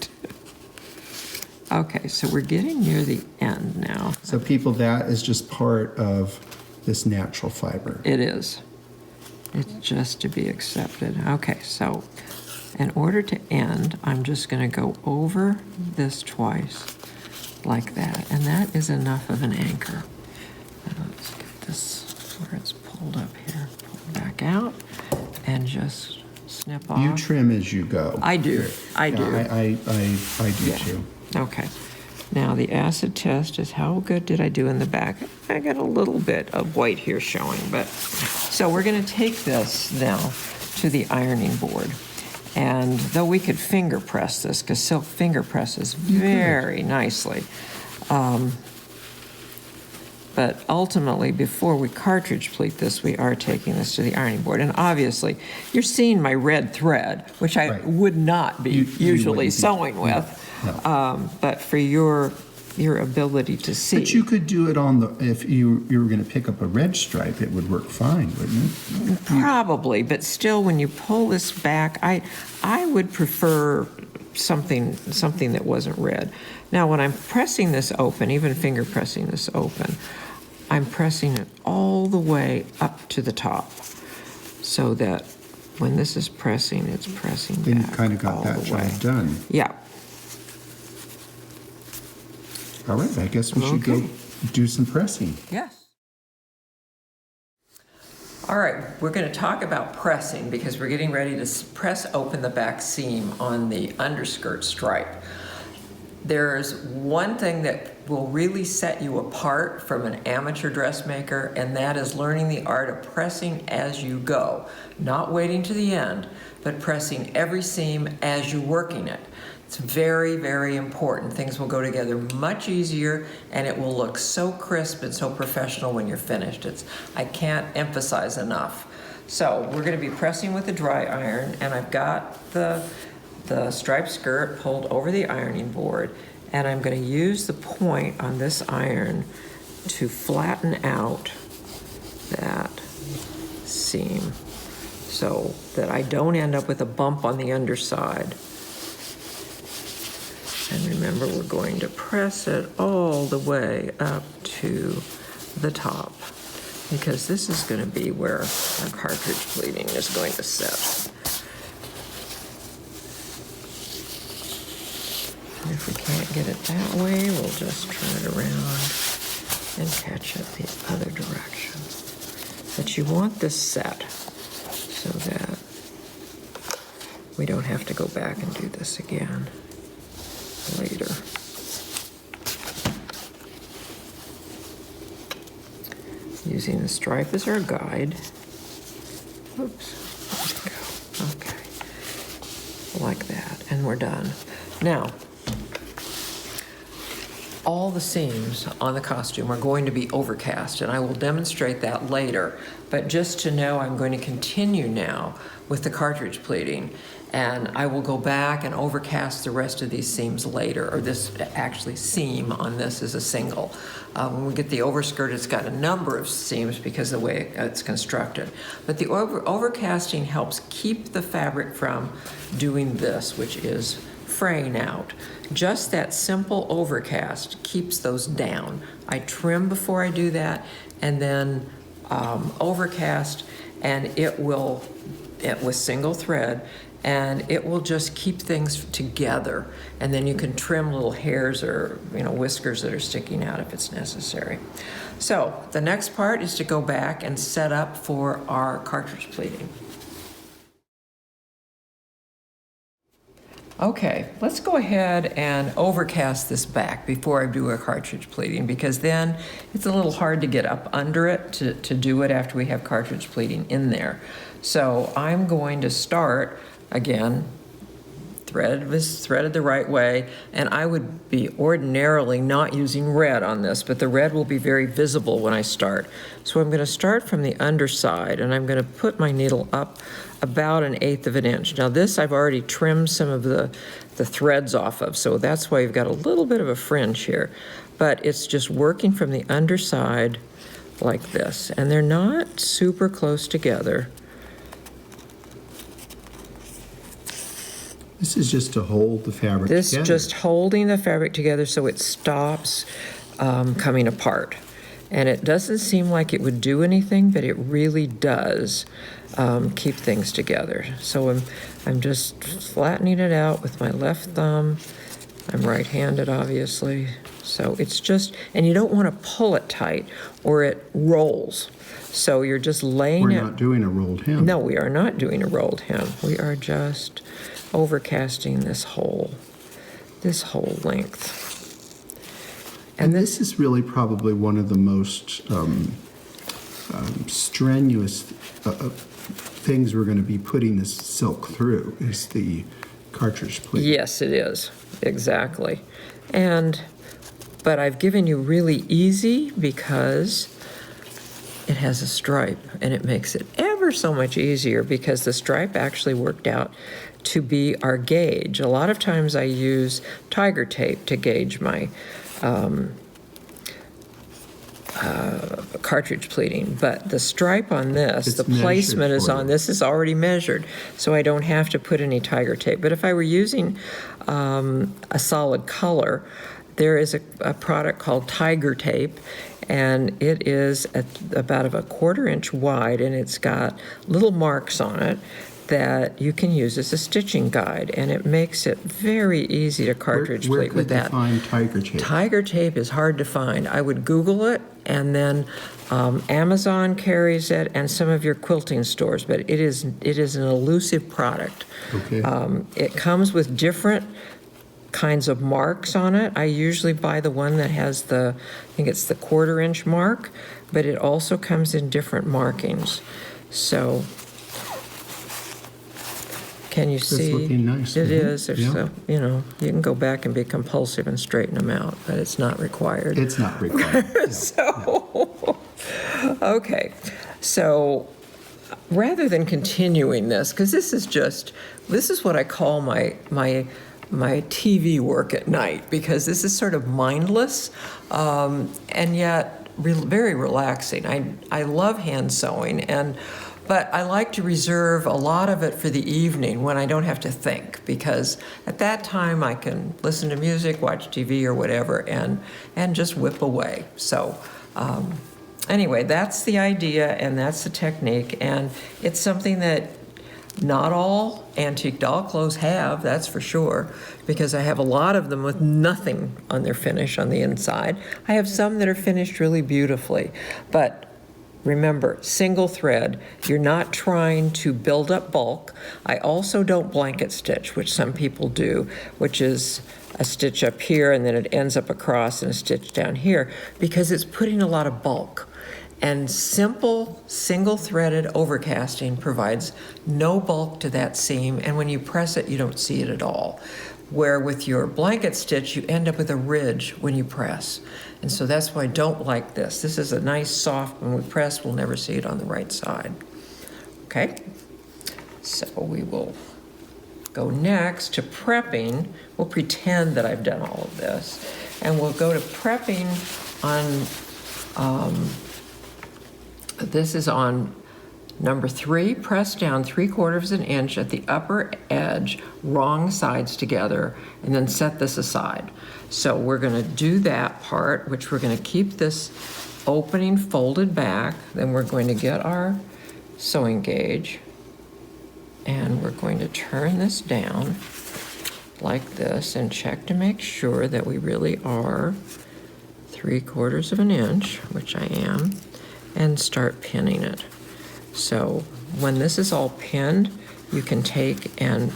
Okay, so we're getting near the end now. So people, that is just part of this natural fiber. It is. It's just to be accepted. Okay, so in order to end, I'm just going to go over this twice, like that. And that is enough of an anchor. Now let's get this where it's pulled up here. Pull it back out and just snip off. You trim as you go. I do. I do. Yeah, I do Yeah. too. Okay. Now the acid test is how good did I do in the back? I got a little bit of white here showing, but so we're going to take this now to the ironing board. And though we could finger press this, because silk finger presses very nicely, but ultimately, before we cartridge pleat this, we are taking this to the ironing board. And obviously, you're seeing my red thread, which I Right. would not be You usually wouldn't be. sewing with. No. But for your ability to see. But you could do it on the, if you were going to pick up a red stripe, it would work fine, wouldn't it? Probably, but still, when you pull this back, I would prefer something that wasn't red. Now, when I'm pressing this open, even finger pressing this open, I'm pressing it all the way up to the top, so that when this is pressing, it's pressing back. Then you kind of got all that the way. job done. Yeah. All right, I guess we should go Okay. do some pressing. Yes. All right, we're going to talk about pressing because we're getting ready to press open the back seam on the underskirt stripe. There's one thing that will really set you apart from an amateur dressmaker, and that is learning the art of pressing as you go. Not waiting to the end, but pressing every seam as you're working it. It's very, very important. Things will go together much easier, and it will look so crisp and so professional when you're finished. I can't emphasize enough. So we're going to be pressing with a dry iron, and I've got the striped skirt pulled over the ironing board, and I'm going to use the point on this iron to flatten out that seam so that I don't end up with a bump on the underside. And remember, we're going to press it all the way up to the top, because this is going to be where our cartridge pleating is going to sit. And if we can't get it that way, we'll just turn it around and catch it the other direction. But you want this set so that we don't have to go back and do this again later. Using the stripe as our guide. Oops, there we go. Okay, like that, and we're done. Now, all the seams on the costume are going to be overcast, and I will demonstrate that later. But just to know, I'm going to continue now with the cartridge pleating, and I will go back and overcast the rest of these seams later, or this actually seam on this is a single. When we get the overskirt, it's got a number of seams because of the way it's constructed. But the overcasting helps keep the fabric from doing this, which is fraying out. Just that simple overcast keeps those down. I trim before I do that, and then overcast, and it with single thread, and it will just keep things together. And then you can trim little hairs or whiskers that are sticking out if it's necessary. So the next part is to go back and set up for our cartridge pleating. Okay, let's go ahead and overcast this back before I do a cartridge pleating, because then it's a little hard to get up under it to do it after we have cartridge pleating in there. So I'm going to start, again, threaded the right way, and I would be ordinarily not using red on this, but the red will be very visible when I start. So I'm going to start from the underside, and I'm going to put my needle up about 1/8 of an inch. Now this I've already trimmed some of the threads off of, so that's why you've got a little bit of a fringe here. But it's just working from the underside like this, and they're not super close together. This is just to hold the fabric This together. just holding the fabric together so it stops coming apart. And it doesn't seem like it would do anything, but it really does keep things together. So I'm just flattening it out with my left thumb. I'm right-handed, obviously. So it's just, and you don't want to pull it tight or it rolls. So you're just laying it. We're not doing a rolled hem. No, we are not doing a rolled hem. We are just overcasting this whole length. And this is really probably one of the most strenuous things we're going to be putting this silk through, is the cartridge pleat. Yes, it is. Exactly. But I've given you really easy because it has a stripe, and it makes it ever so much easier because the stripe actually worked out to be our gauge. A lot of times I use tiger tape to gauge my cartridge pleating, but the stripe on this, It's the placement is measured for on you. this is already measured, so I don't have to put any tiger tape. But if I were using a solid color, there is a product called Tiger Tape, and it is about of 1/4 inch wide, and it's got little marks on it that you can use as a stitching guide, and it makes it very easy to cartridge pleat with that. Where could you find tiger tape? Tiger tape is hard to find. I would Google it, and then Amazon carries it, and some of your quilting stores, but it is an elusive product. Okay. It comes with different kinds of marks on it. I usually buy the one that has I think it's the 1/4 inch mark, but it also comes in different markings. So, can you see? looking nice. It Mhm. is. There's Yeah. so, you can go back and be compulsive and straighten them out, but it's not required. It's not required. So, okay. So rather than continuing this, because this is what I call my TV work at night, because this is sort of mindless and yet very relaxing. I love hand sewing, but I like to reserve a lot of it for the evening when I don't have to think, because at that time I can listen to music, watch TV or whatever, and just whip away. So anyway, that's the idea and that's the technique, and it's something that not all antique doll clothes have, that's for sure, because I have a lot of them with nothing on their finish on the inside. I have some that are finished really beautifully, but remember, single thread, you're not trying to build up bulk. I also don't blanket stitch, which some people do, which is a stitch up here and then it ends up across and a stitch down here, because it's putting a lot of bulk. And simple single-threaded overcasting provides no bulk to that seam, and when you press it, you don't see it at all. where with your blanket stitch, you end up with a ridge when you press. And so that's why I don't like this. This is a nice soft, when we press, we'll never see it on the right side. Okay, so we will go next to prepping. We'll pretend that I've done all of this. And we'll go to prepping on, this is on number 3, press down 3/4 inch at the upper edge, wrong sides together, and then set this aside. So we're gonna do that part, which we're gonna keep this opening folded back. Then we're going to get our sewing gauge, and we're going to turn this down like this and check to make sure that we really are 3/4 inch, which I am, and start pinning it. So when this is all pinned, you can take and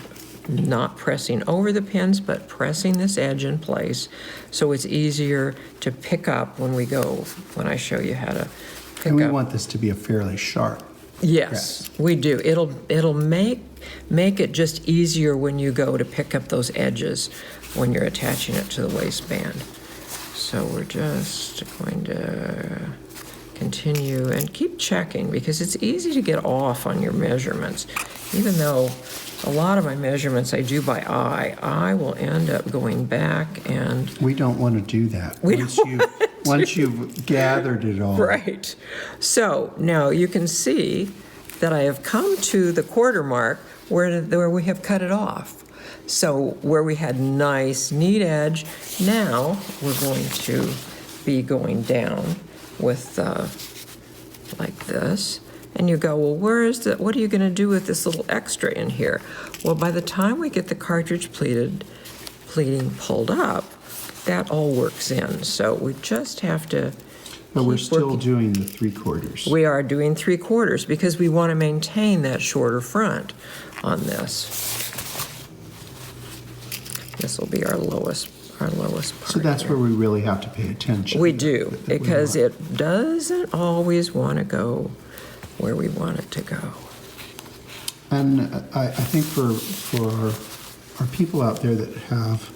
not pressing over the pins, but pressing this edge in place so it's easier to pick up when I show you how to pick up. And we want this to be a fairly sharp. Yes, we do. It'll make it just easier when you go to pick up those edges when you're attaching it to the waistband. So we're just going to continue and keep checking, because it's easy to get off on your measurements. Even though a lot of my measurements I do by eye, I will end up going back and... We don't want to do that. Once you've gathered it all. Right. So now you can see that I have come to the quarter mark where we have cut it off. So where we had nice, neat edge, now we're going to be going down with like this. And you go, well, what are you going to do with this little extra in here? Well, by the time we get the cartridge pleating pulled up, that all works in. So we just have to But we're keep still working. doing the 3/4. We are doing 3/4 because we want to maintain that shorter front on this. This will be our lowest part. So that's where we really have to pay attention. We do, That we because want. it doesn't always want to go where we want it to go. And I think for our people out there that have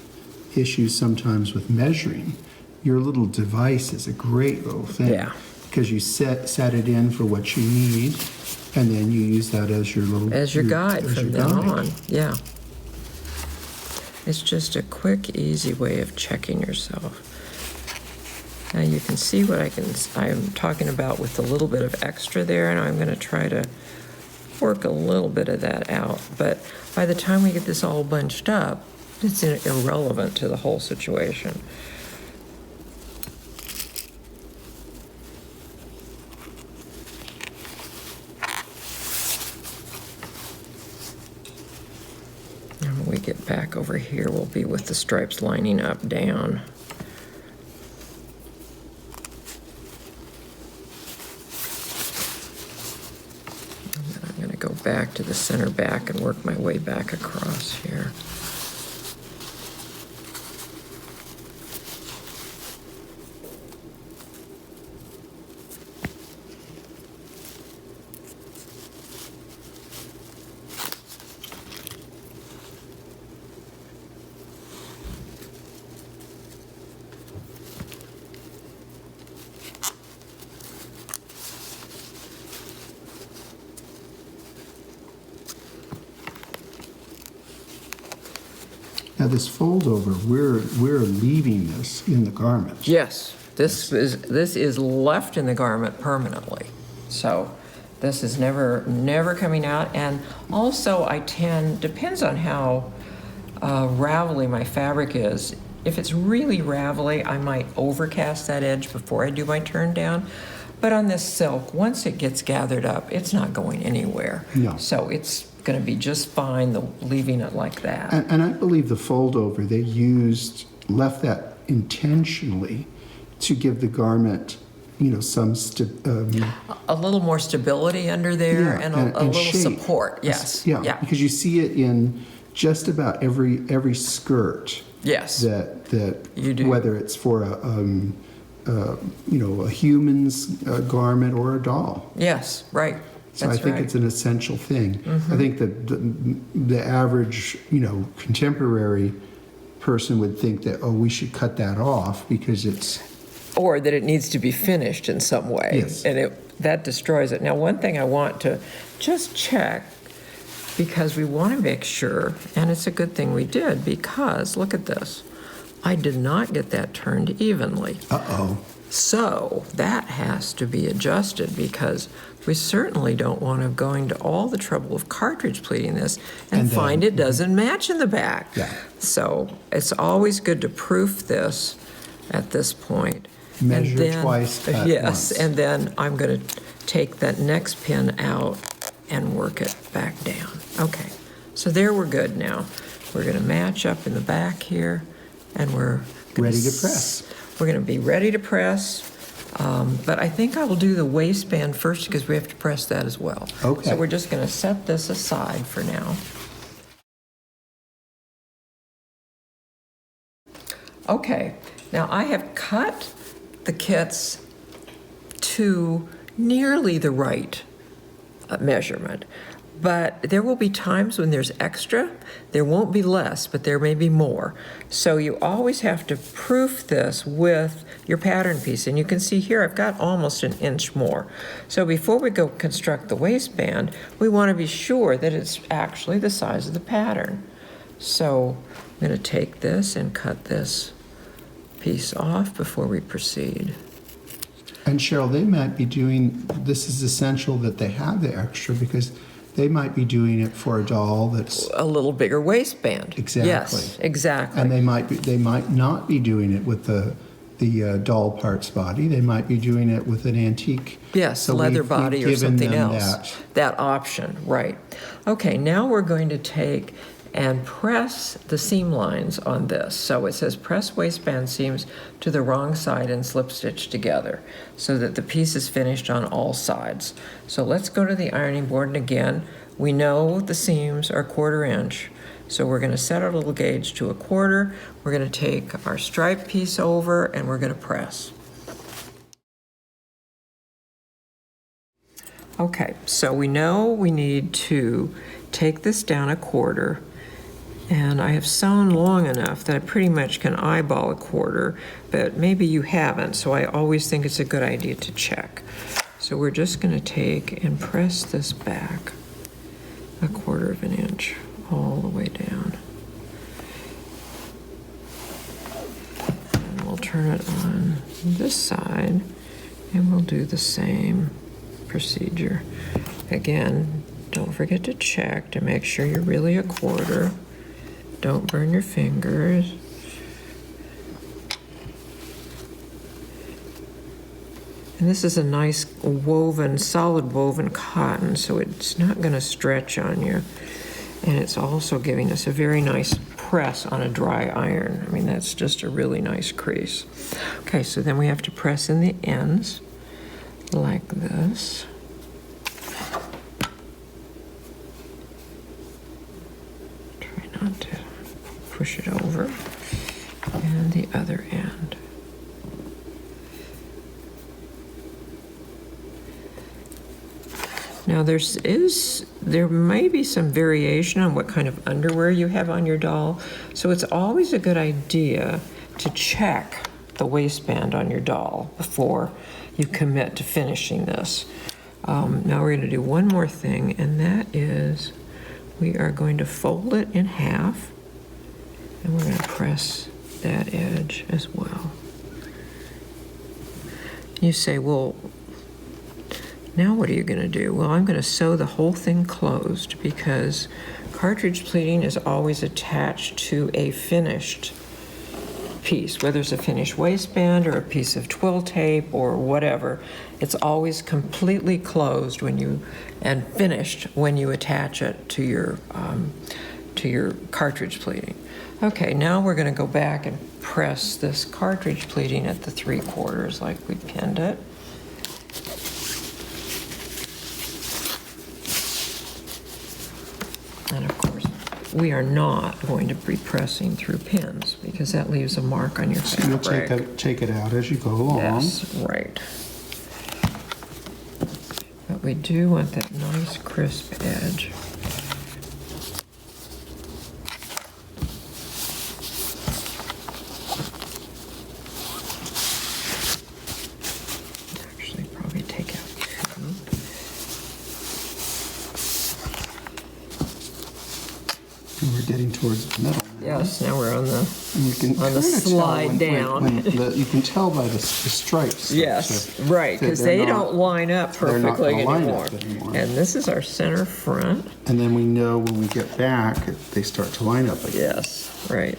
issues sometimes with measuring, your little device is a great little thing. Yeah. Because you set it in for what you need, and then you use that as your little... As your guide as from your then guide. on, yeah. It's just a quick, easy way of checking yourself. Now you can see what I'm talking about with a little bit of extra there, and I'm going to try to work a little bit of that out. But by the time we get this all bunched up, it's irrelevant to the whole situation. And when we get back over here, we'll be with the stripes lining up down. Go back to the center back and work my way back across here. Now this fold over, we're leaving this in the garment. Yes, this is left in the garment permanently. So this is never coming out. And also depends on how ravelly my fabric is. If it's really ravelly, I might overcast that edge before I do my turn down. But on this silk, once it gets gathered up, it's not going anywhere. No. So it's going to be just fine leaving it like that. And I believe the fold over, they left that intentionally to give the garment, some A little more stability under there, yeah, and a little shape. support. Yes. Yeah, because you see it in just about every skirt. Yes. That You do. Whether it's for a human's garment or a doll. Yes. Right. So That's I think right. it's an essential thing. Mm-hmm. I think that the average, contemporary person would think that, oh, we should cut that off because it's, Or that it needs to be finished in some way. Yes. And that destroys it. Now, one thing I want to just check, because we want to make sure, and it's a good thing we did, because look at this. I did not get that turned evenly. uh-oh. So that has to be adjusted, because we certainly don't want to go into all the trouble of cartridge pleating this and And then- find it doesn't match in the back. Yeah. So it's always good to proof this at this point. And Measure then- twice, cut Yes, once. and then I'm going to take that next pin out and work it back down. Okay, so there we're good now. We're going to match up in the back here, and we're gonna Ready to press. We're going to be ready to press, but I think I will do the waistband first because we have to press that as well. Okay. So we're just going to set this aside for now. Okay, now I have cut the kits to nearly the right measurement, but there will be times when there's extra. There won't be less, but there may be more. So you always have to proof this with your pattern piece, and you can see here I've got almost an inch more. So before we go construct the waistband, we want to be sure that it's actually the size of the pattern. So I'm going to take this and cut this piece off before we proceed. And Cheryl, they might be doing, this is essential that they have the extra because they might be doing it for a doll that's, A little bigger waistband. Exactly. Yes, exactly. and they might not be doing it with the doll parts body. They might be doing it with an antique. Yes, So leather we've body or given something them else. That option, right. Okay, now we're going to take and press the seam lines on this. So it says press waistband seams to the wrong side and slip stitch together so that the piece is finished on all sides. So let's go to the ironing board, and again, we know the seams are 1/4 inch. So we're going to set our little gauge to 1/4. We're going to take our stripe piece over and we're going to press. Okay, so we know we need to take this down 1/4, and I have sewn long enough that I pretty much can eyeball 1/4, but maybe you haven't, so I always think it's a good idea to check. So we're just going to take and press this back 1/4 inch all the way down. And we'll turn it on this side, and we'll do the same procedure. Again, don't forget to check to make sure you're really 1/4. Don't burn your fingers. And this is a nice woven, solid woven cotton, so it's not going to stretch on you. And it's also giving us a very nice press on a dry iron. I mean, that's just a really nice crease. Okay, so then we have to press in the ends like this. Try not to push it over. And the other end. Now there may be some variation on what kind of underwear you have on your doll, so it's always a good idea to check the waistband on your doll before you commit to finishing this. Now we're going to do one more thing, and that is we are going to fold it in half, and we're going to press that edge as well. You say, well, now what are you going to do? Well, I'm going to sew the whole thing closed because cartridge pleating is always attached to a finished piece, whether it's a finished waistband or a piece of twill tape or whatever. It's always completely closed and finished when you attach it to your cartridge pleating. Okay, now we're going to go back and press this cartridge pleating at the 3/4 like we pinned it. And of course, we are not going to be pressing through pins because that leaves a mark on your You'll fabric. take it out as you go along. Yes, right. But we do want that nice crisp edge. getting towards the middle. Yes, now we're on the, And you can on the kinda tell slide down. you can tell by the stripes. yes, that right, because they're they not- don't line up they're not perfectly gonna line anymore. up anymore. And this is our center front. And then we know when we get back, they start to line up again. Yes, right.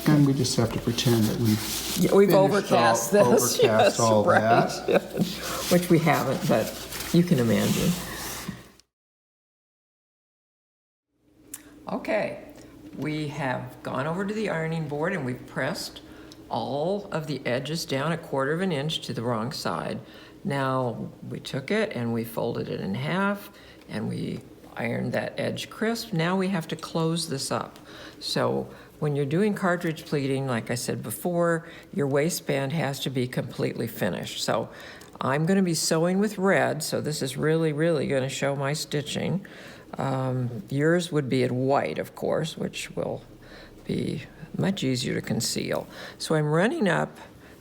And we just have to pretend that we've Yeah, we've finished overcast all, this. overcast all right. that. Which we haven't, but you can imagine. Okay, we have gone over to the ironing board and we've pressed all of the edges down 1/4 inch to the wrong side. Now we took it and we folded it in half and we ironed that edge crisp. Now we have to close this up. So when you're doing cartridge pleating, like I said before, your waistband has to be completely finished. So I'm going to be sewing with red, so this is really, really going to show my stitching. Yours would be in white, of course, which will be much easier to conceal. So I'm running up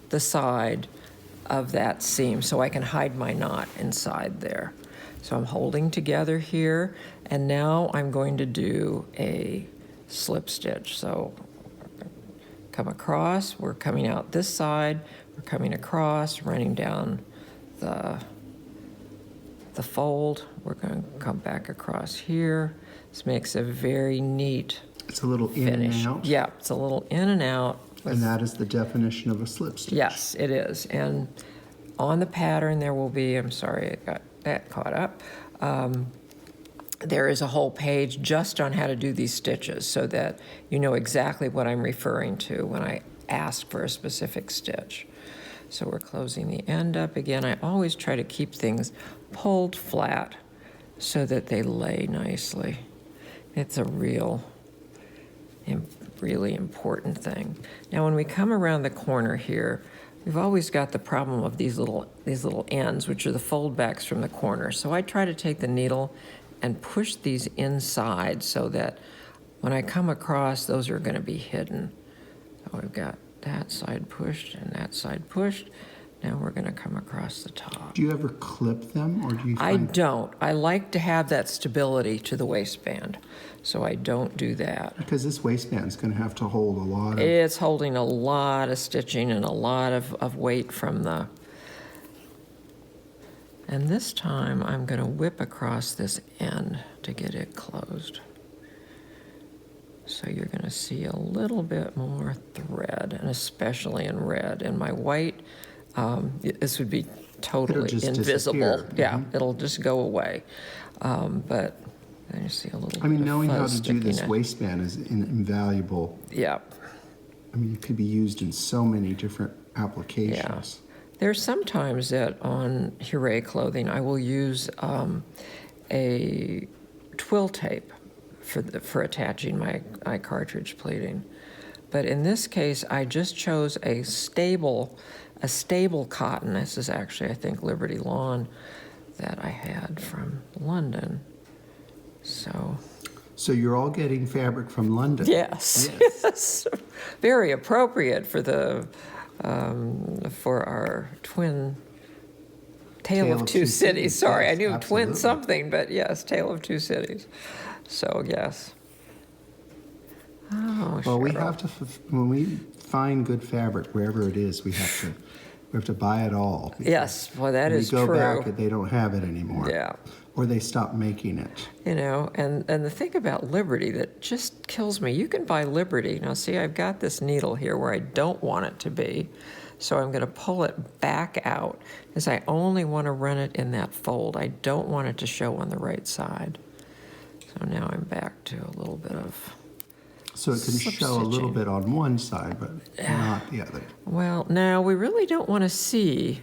the side of that seam so I can hide my knot inside there. So I'm holding together here, and now I'm going to do a slip stitch. So come across, we're coming out this side, we're coming across, running down the fold. We're going to come back across here. This makes a very neat It's a little in finish. and out. Yeah, it's a little in and out. And that is the definition of a slip stitch. Yes, it is. And on the pattern there will be, I'm sorry, I got that caught up. There is a whole page just on how to do these stitches so that you know exactly what I'm referring to when I ask for a specific stitch. So we're closing the end up again. I always try to keep things pulled flat so that they lay nicely. It's a really important thing. Now when we come around the corner here, we've always got the problem of these little ends, which are the fold backs from the corner. So I try to take the needle and push these inside so that when I come across, those are going to be hidden. So we've got that side pushed and that side pushed. Now we're going to come across the top. Do you ever clip them, or do you I find... don't. I like to have that stability to the waistband, so I don't do that. Because this waistband's going to have to hold a lot of... It's holding a lot of stitching and a lot of weight from the... And this time I'm going to whip across this end to get it closed. So you're going to see a little bit more thread, and especially in red. In my white, this would be totally just invisible. disappear. Yeah, Mhm. it'll just go away. But then you see a little I mean, bit of knowing how fuzz to do this sticking out. waistband is invaluable. Yeah. I mean, it could be used in so many different applications. There's sometimes that on Hooray clothing I will use a twill tape for attaching my cartridge pleating. But in this case, I just chose a stable cotton. This is actually, I think, Liberty Lawn that I had from London. So you're all getting fabric from London. yes, yes. Very appropriate for the for our twin Tale of Two Cities. Sorry, yes, I knew absolutely. twin something, but yes, Tale of Two Cities. So yes. Oh, Well, we Sheryl. have to, when we find good fabric, wherever it is, we have to buy it all. Yes, well, that When is we go true. back, they don't have it anymore. Yeah. Or they stop making it. You know, and the thing about Liberty that just kills me, you can buy Liberty. Now, see, I've got this needle here where I don't want it to be. So I'm going to pull it back out because I only want to run it in that fold. I don't want it to show on the right side. So now I'm back to a little bit of, So it can slip show a little stitching. bit on one side, but not the other. well, now we really don't want to see.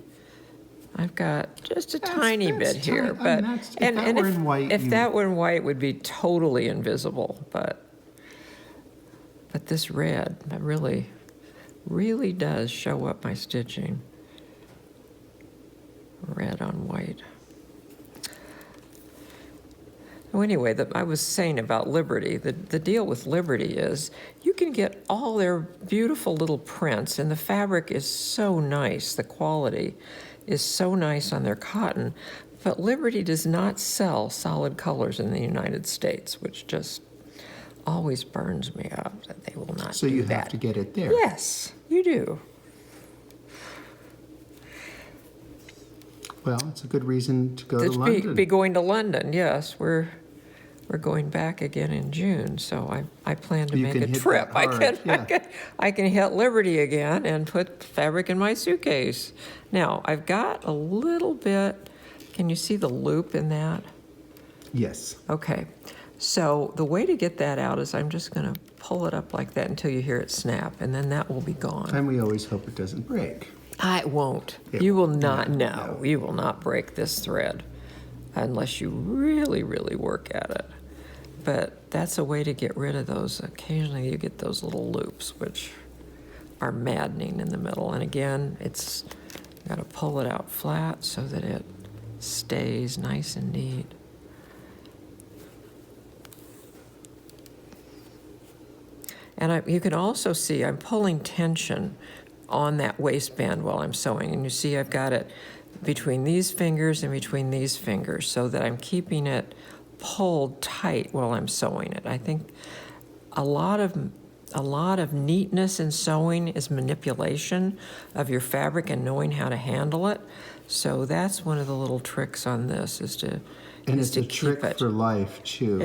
I've got just a tiny that's bit here, tiny. I mean, but that's- if that were in white, if you- that were in white, it would be totally invisible. But this red, that really does show up my stitching. Red on white. So anyway, I was saying about Liberty, the deal with Liberty is you can get all their beautiful little prints, and the fabric is so nice. The quality is so nice on their cotton, but Liberty does not sell solid colors in the United States, which just always burns me up that they will not So do you that. have to get it there. Yes, you do. Well, it's a good reason to go to To London. be going to London, yes. We're going back again in June, so I plan to You make can a hit trip. that hard, yeah. I can hit Liberty again and put fabric in my suitcase. Now, I've got a little bit, can you see the loop in that? Yes. Okay, so the way to get that out is I'm just going to pull it up like that until you hear it snap, and then that will be gone. And we always hope it doesn't break. I won't. It You will won't. not No, know. no. You will not break this thread unless you really, really work at it. But that's a way to get rid of those. Occasionally you get those little loops, which are maddening in the middle. And again, it's got to pull it out flat so that it stays nice and neat. And you can also see I'm pulling tension on that waistband while I'm sewing. And you see I've got it between these fingers and between these fingers so that I'm keeping it pulled tight while I'm sewing it. I think a lot of neatness in sewing is manipulation of your fabric and knowing how to handle it. So that's one of the little tricks on this is to And is it's to a keep trick it. for life, too.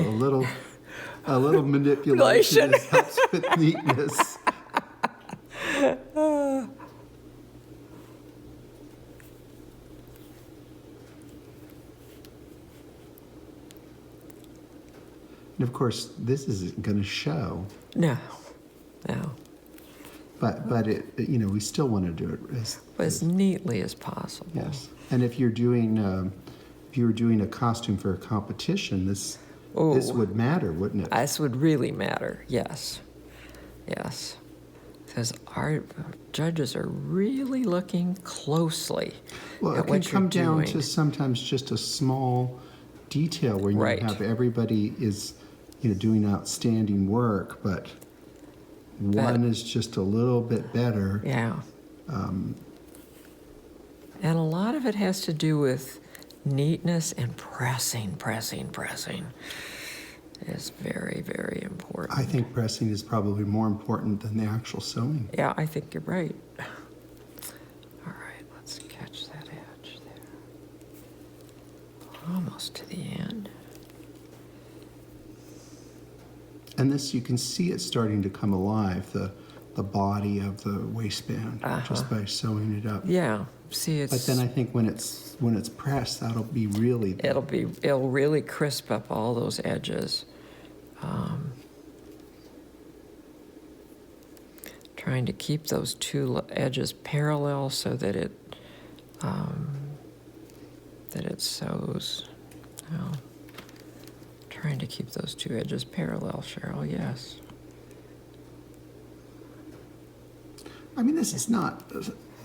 A little manipulation helps with neatness. And of course, this isn't going to show, No. but it, we still want to do it As neatly as possible. yes. And if you're doing a costume for a competition, this would matter, wouldn't it? This would really matter, yes. Yes. Because our judges are really looking closely Well, at it can what you're come down doing. to sometimes just a small detail where you Right. have everybody is, doing outstanding work, but one is just a little bit better. Yeah. And a lot of it has to do with neatness and pressing. Is very, very important. I think pressing is probably more important than the actual sewing. Yeah, I think you're right. All right, let's catch that edge there. Almost to the end. And this, you can see it starting to come alive, the body of the waistband, just by sewing it up. Yeah, see, But then I think when it's pressed, that'll be really. it'll really crisp up all those edges. Trying to keep those two edges parallel so that it sews. Well, trying to keep those two edges parallel, Cheryl. Yes. I mean,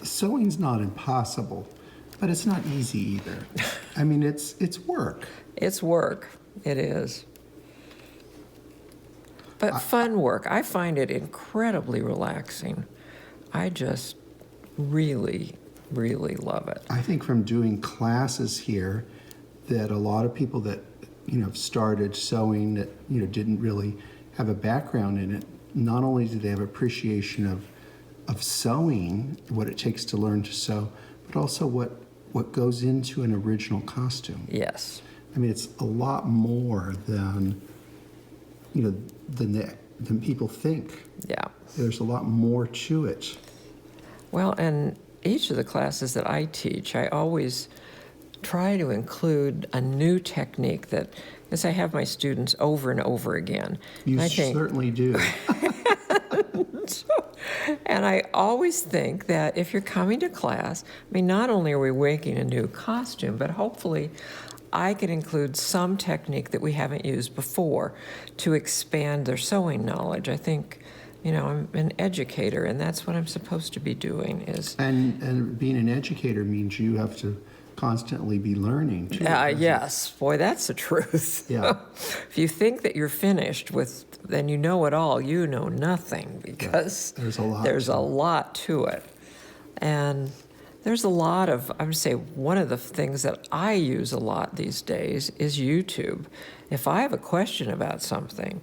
sewing's not impossible, but it's not easy either. I mean, it's work. It's work. It is. But fun work. I find it incredibly relaxing. I just really, really love it. I think from doing classes here that a lot of people that, started sewing that, didn't really have a background in it, not only do they have appreciation of sewing, what it takes to learn to sew, but also what goes into an original costume. Yes. I mean, it's a lot more than, than people think. Yeah. There's a lot more to it. Well, and each of the classes that I teach, I always try to include a new technique that, as I have my students over and over again. You and I think, certainly do. and I always think that if you're coming to class, I mean, not only are we making a new costume, but hopefully I could include some technique that we haven't used before to expand their sewing knowledge. I think, you know, I'm an educator, and that's what I'm supposed to be doing is... And being an educator means you have to constantly be learning, too. doesn't it? Yes, boy, that's the truth. Yeah. If you think that you're finished with, then you know it all, you know nothing, because there's a lot there's to a it. lot to it. And there's a lot of, I would say one of the things that I use a lot these days is YouTube. If I have a question about something,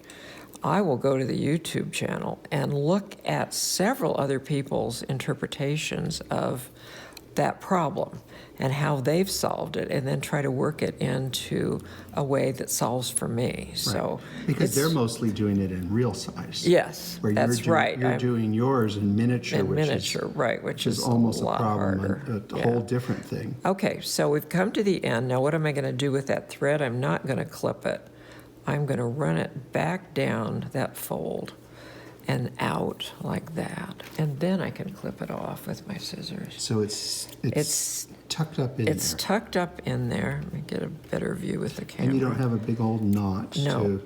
I will go to the YouTube channel and look at several other people's interpretations of that problem and how they've solved it, and then try to work it into a way that solves for me. So Because they're it's- mostly doing it in real size. Yes, Where that's right. You're I'm- doing yours in miniature, in which miniature, is, right, which is almost a lot problem, harder. a Yeah. whole different thing. Okay, so we've come to the end. Now, what am I going to do with that thread? I'm not going to clip it. I'm going to run it back down that fold and out like that. And then I can clip it off with my scissors. So it's It's tucked up in It's there. tucked up in there. Let me get a better view with the camera. And you don't have a big old knot No. to...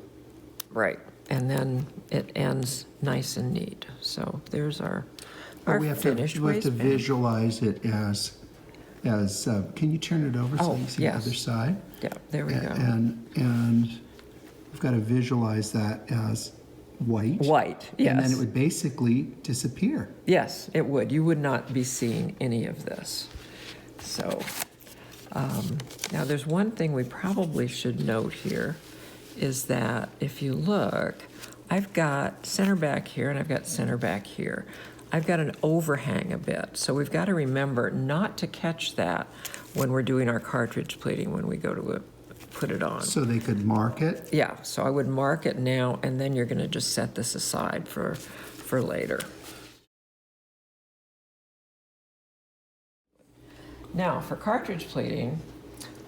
Right, and then it ends nice and neat. So there's our But we have finished to waistband. visualize it as can you turn it over so Oh, you see yes. the other side? Yeah, there we go. And we've got to visualize that as white. White, And then yes. it would basically disappear. Yes, it would. You would not be seeing any of this. So, now there's one thing we probably should note here, is that if you look, I've got center back here and I've got center back here. I've got an overhang a bit, so we've got to remember not to catch that when we're doing our cartridge pleating, when we go to put it on. So they could mark it. Yeah, so I would mark it now, and then you're going to just set this aside for later. Now, for cartridge pleating,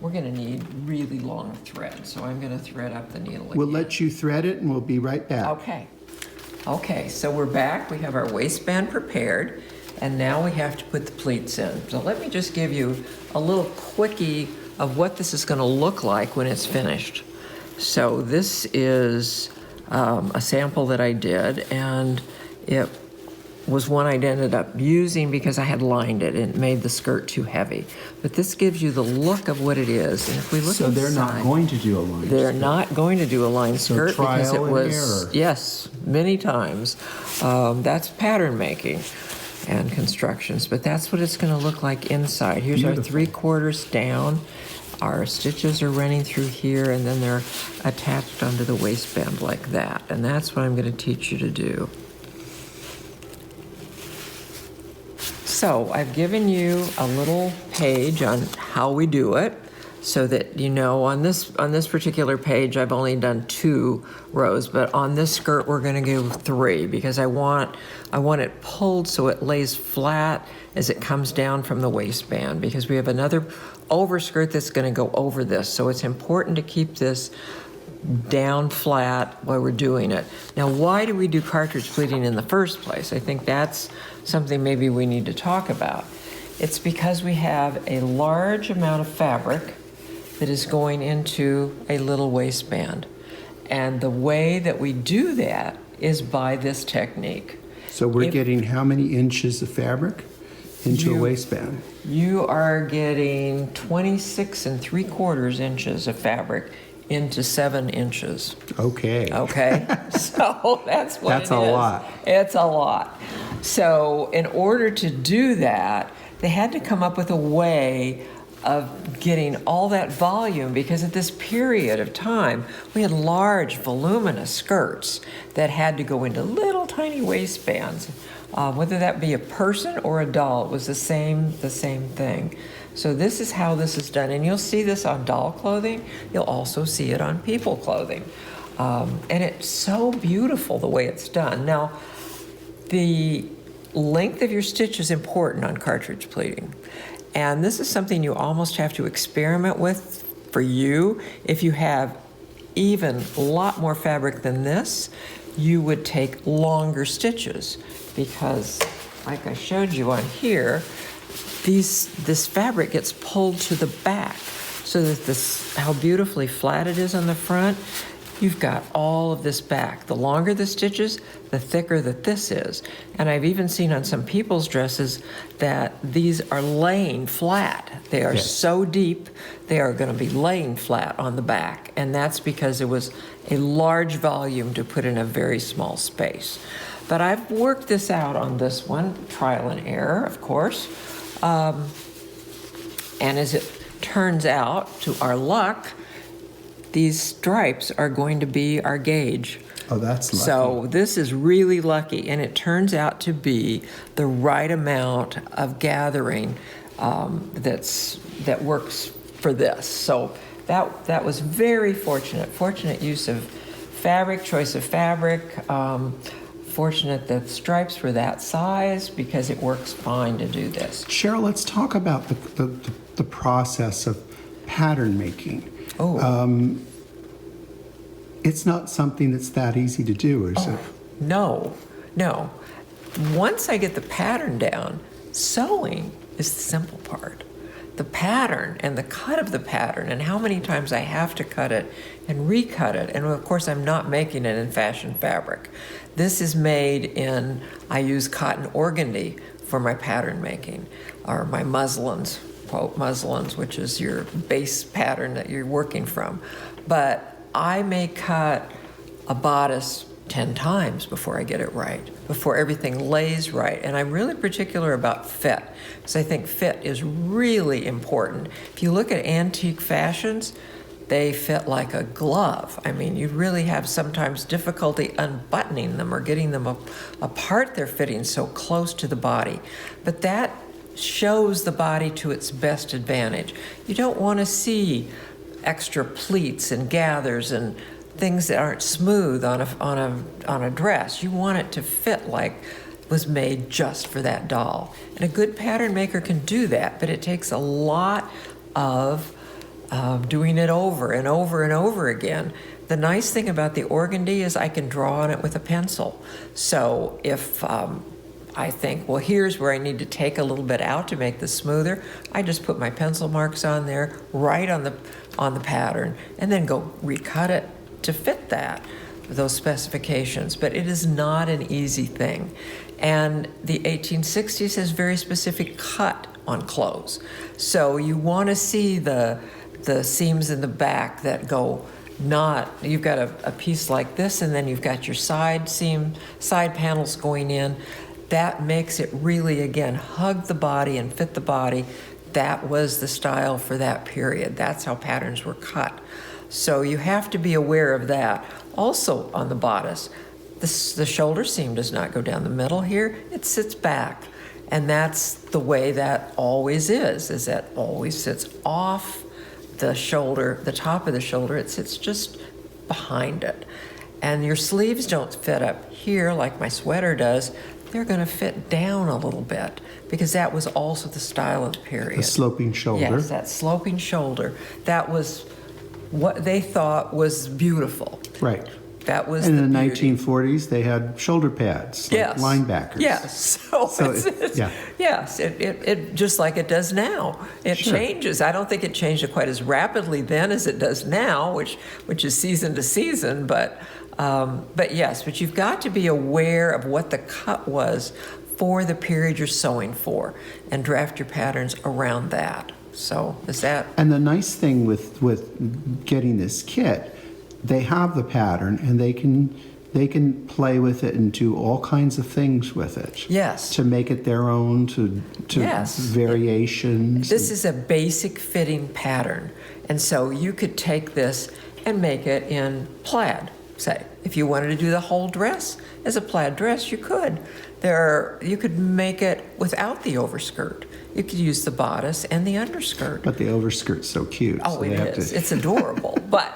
we're going to need really long thread, so I'm going to thread up the needle again. We'll let you thread it and we'll be right back. Okay. Okay, so we're back. We have our waistband prepared, and now we have to put the pleats in. So let me just give you a little quickie of what this is going to look like when it's finished. So this is a sample that I did, and it was one I'd ended up using because I had lined it and it made the skirt too heavy. But this gives you the look of what it is. And if we look So they're not inside, going to do a line. they're not going to do a line skirt because it trial and was, error. yes, many times. That's pattern making and constructions, but that's what it's going to look like inside. Here's our Beautiful. 3/4 down. Our stitches are running through here, and then they're attached onto the waistband like that. And that's what I'm going to teach you to do. So I've given you a little page on how we do it, so that you know on this particular page I've only done 2 rows, but on this skirt we're going to do 3 because I want it pulled so it lays flat as it comes down from the waistband, because we have another overskirt that's going to go over this, so it's important to keep this down flat while we're doing it. Now, why do we do cartridge pleating in the first place? I think that's something maybe we need to talk about. It's because we have a large amount of fabric that is going into a little waistband. And the way that we do that is by this technique. So we're getting how many inches of fabric into a You- waistband? You are getting 26 3/4 inches of fabric into 7 inches. Okay. Okay, so that's what That's it a is. lot. It's a lot. So in order to do that, they had to come up with a way of getting all that volume, because at this period of time, we had large, voluminous skirts that had to go into little tiny waistbands. Whether that be a person or a doll, it was the same thing. So this is how this is done, and you'll see this on doll clothing. You'll also see it on people clothing, and it's so beautiful the way it's done. Now, the length of your stitch is important on cartridge pleating. And this is something you almost have to experiment with for you. If you have even a lot more fabric than this, you would take longer stitches because, like I showed you on here, this fabric gets pulled to the back so that how beautifully flat it is on the front, you've got all of this back. The longer the stitches, the thicker that this is. And I've even seen on some people's dresses that these are laying flat. They are so deep, they are going to be laying flat on the back. And that's because it was a large volume to put in a very small space. But I've worked this out on this one, trial and error, of course. And as it turns out, to our luck, these stripes are going to be our gauge. Oh, that's lucky. So this is really lucky, and it turns out to be the right amount of gathering that works for this. So that was very fortunate use of fabric, choice of fabric. Fortunate that stripes were that size because it works fine to do this. Sheryl, let's talk about the process of pattern making. Oh. It's not something that's that easy to do, is it? No. Once I get the pattern down, sewing is the simple part. The pattern and the cut of the pattern and how many times I have to cut it and recut it. And of course, I'm not making it in fashion fabric. This is made I use cotton organdy for my pattern making, or my muslins, quote muslins, which is your base pattern that you're working from. But I may cut a bodice 10 times before I get it right, before everything lays right. And I'm really particular about fit, because I think fit is really important. If you look at antique fashions, they fit like a glove. I mean, you really have sometimes difficulty unbuttoning them or getting them apart. They're fitting so close to the body. But that shows the body to its best advantage. You don't want to see extra pleats and gathers and things that aren't smooth on a dress. You want it to fit like it was made just for that doll. And a good pattern maker can do that, but it takes a lot of doing it over and over and over again. The nice thing about the organdy is I can draw on it with a pencil. So if I think, well, here's where I need to take a little bit out to make this smoother, I just put my pencil marks on there, right on the pattern, and then go recut it to fit those specifications. But it is not an easy thing. And the 1860s has very specific cut on clothes. So you want to see the seams in the back that go you've got a piece like this, and then you've got your side panels going in. That makes it really, again, hug the body and fit the body. That was the style for that period. That's how patterns were cut. So you have to be aware of that. Also on the bodice, the shoulder seam does not go down the middle here. It sits back. And that's the way that always is that always sits off the shoulder, the top of the shoulder. It sits just behind it. And your sleeves don't fit up here like my sweater does. They're going to fit down a little bit because that was also the style of the period. The sloping shoulder. Yes, that sloping shoulder. That was what they thought was beautiful. Right. That was and the in the beauty. 1940s, they had shoulder pads, like Yes. linebackers. Yes. Yes, it just like it does now. It changes. I don't think it changed quite as rapidly then as it does now, which is season to season. But yes, but you've got to be aware of what the cut was for the period you're sewing for, and draft your patterns around that. So is that? And the nice thing with getting this kit, they have the pattern and they can play with it and do all kinds of things with it. Yes. To make it their own, to Yes. variations. This is a basic fitting pattern. And so you could take this and make it in plaid, say. If you wanted to do the whole dress as a plaid dress, you could. You could make it without the overskirt. You could use the bodice and the underskirt. But the overskirt's so cute. Oh, so it is. It's adorable. But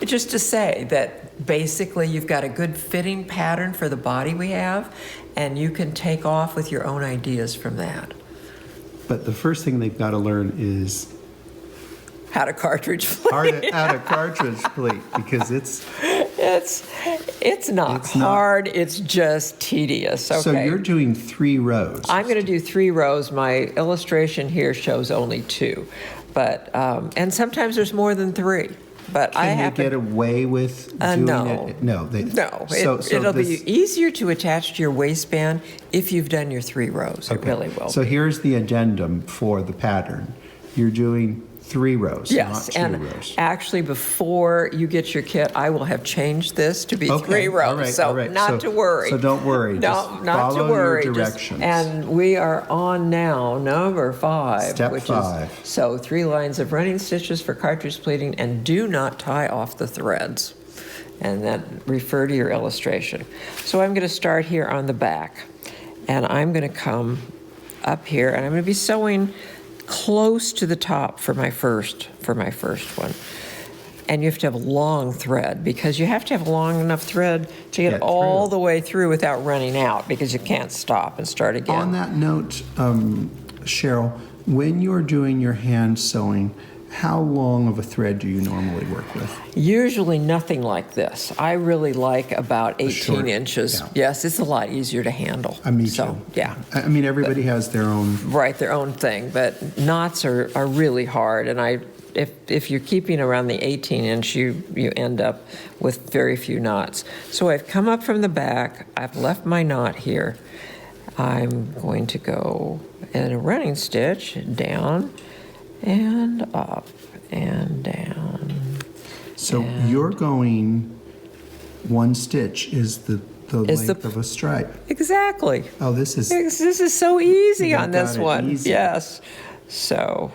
just to say that basically you've got a good fitting pattern for the body we have, and you can take off with your own ideas from that. But the first thing they've got to learn is How to cartridge plate. how to cartridge plate, because it's It's not hard, it's just tedious. Okay. So you're doing 3 rows. I'm going to do 3 rows. My illustration here shows only 2, but and sometimes there's more than 3. But I Can you have get away with doing no. it? No. It'll be easier to attach to your waistband if you've done your 3 rows. It really will. So here's the addendum for the pattern. You're doing 3 rows, Yes, not 2 and rows. actually, before you get your kit, I will have changed this to be 3 Okay, rows. all right. Not to worry. So don't worry. No, Just not follow to worry. your directions. And we are on now number 5, Step which 5. is 3 lines of running stitches for cartridge pleating, and do not tie off the threads. And then refer to your illustration. So I'm going to start here on the back, and I'm going to come up here, and I'm going to be sewing close to the top for my first one. And you have to have a long thread, because you have to have a long enough thread to get all the way through without running out, because you can't stop and start again. On that note, Sheryl, when you're doing your hand sewing, how long of a thread do you normally work with? Usually nothing like this. I really like about 18 short, if yeah. Yes, it's a lot easier to handle. Me So, too. yeah. I mean, everybody has their own. Right, their own thing, but knots are really hard, and if you're keeping around the 18-inch, you end up with very few knots. So I've come up from the back, I've left my knot here. I'm going to go in a running stitch down and up and down. So you're going 1 stitch is the length of a stripe. Exactly. Oh, this is so easy You on got this it one. easy. Yes. So,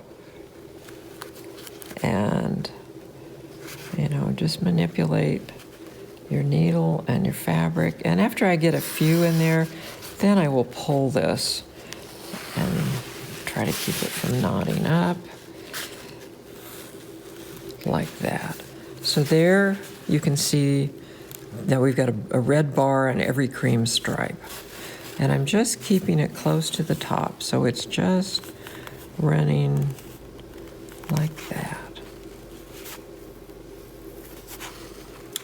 and, just manipulate your needle and your fabric. And after I get a few in there, then I will pull this and try to keep it from knotting up like that. So there you can see now we've got a red bar on every cream stripe. And I'm just keeping it close to the top, so it's just running like that.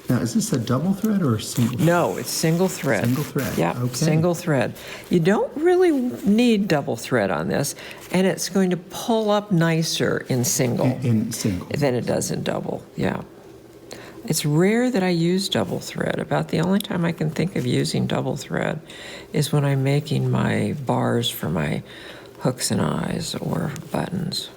Now, is this a double thread or a single? No, it's single thread. Single thread. Yeah, Okay. single thread. You don't really need double thread on this, and it's going to pull up nicer in single. In single. Than it does in double, yeah. It's rare that I use double thread. About the only time I can think of using double thread is when I'm making my bars for my hooks and eyes or buttons.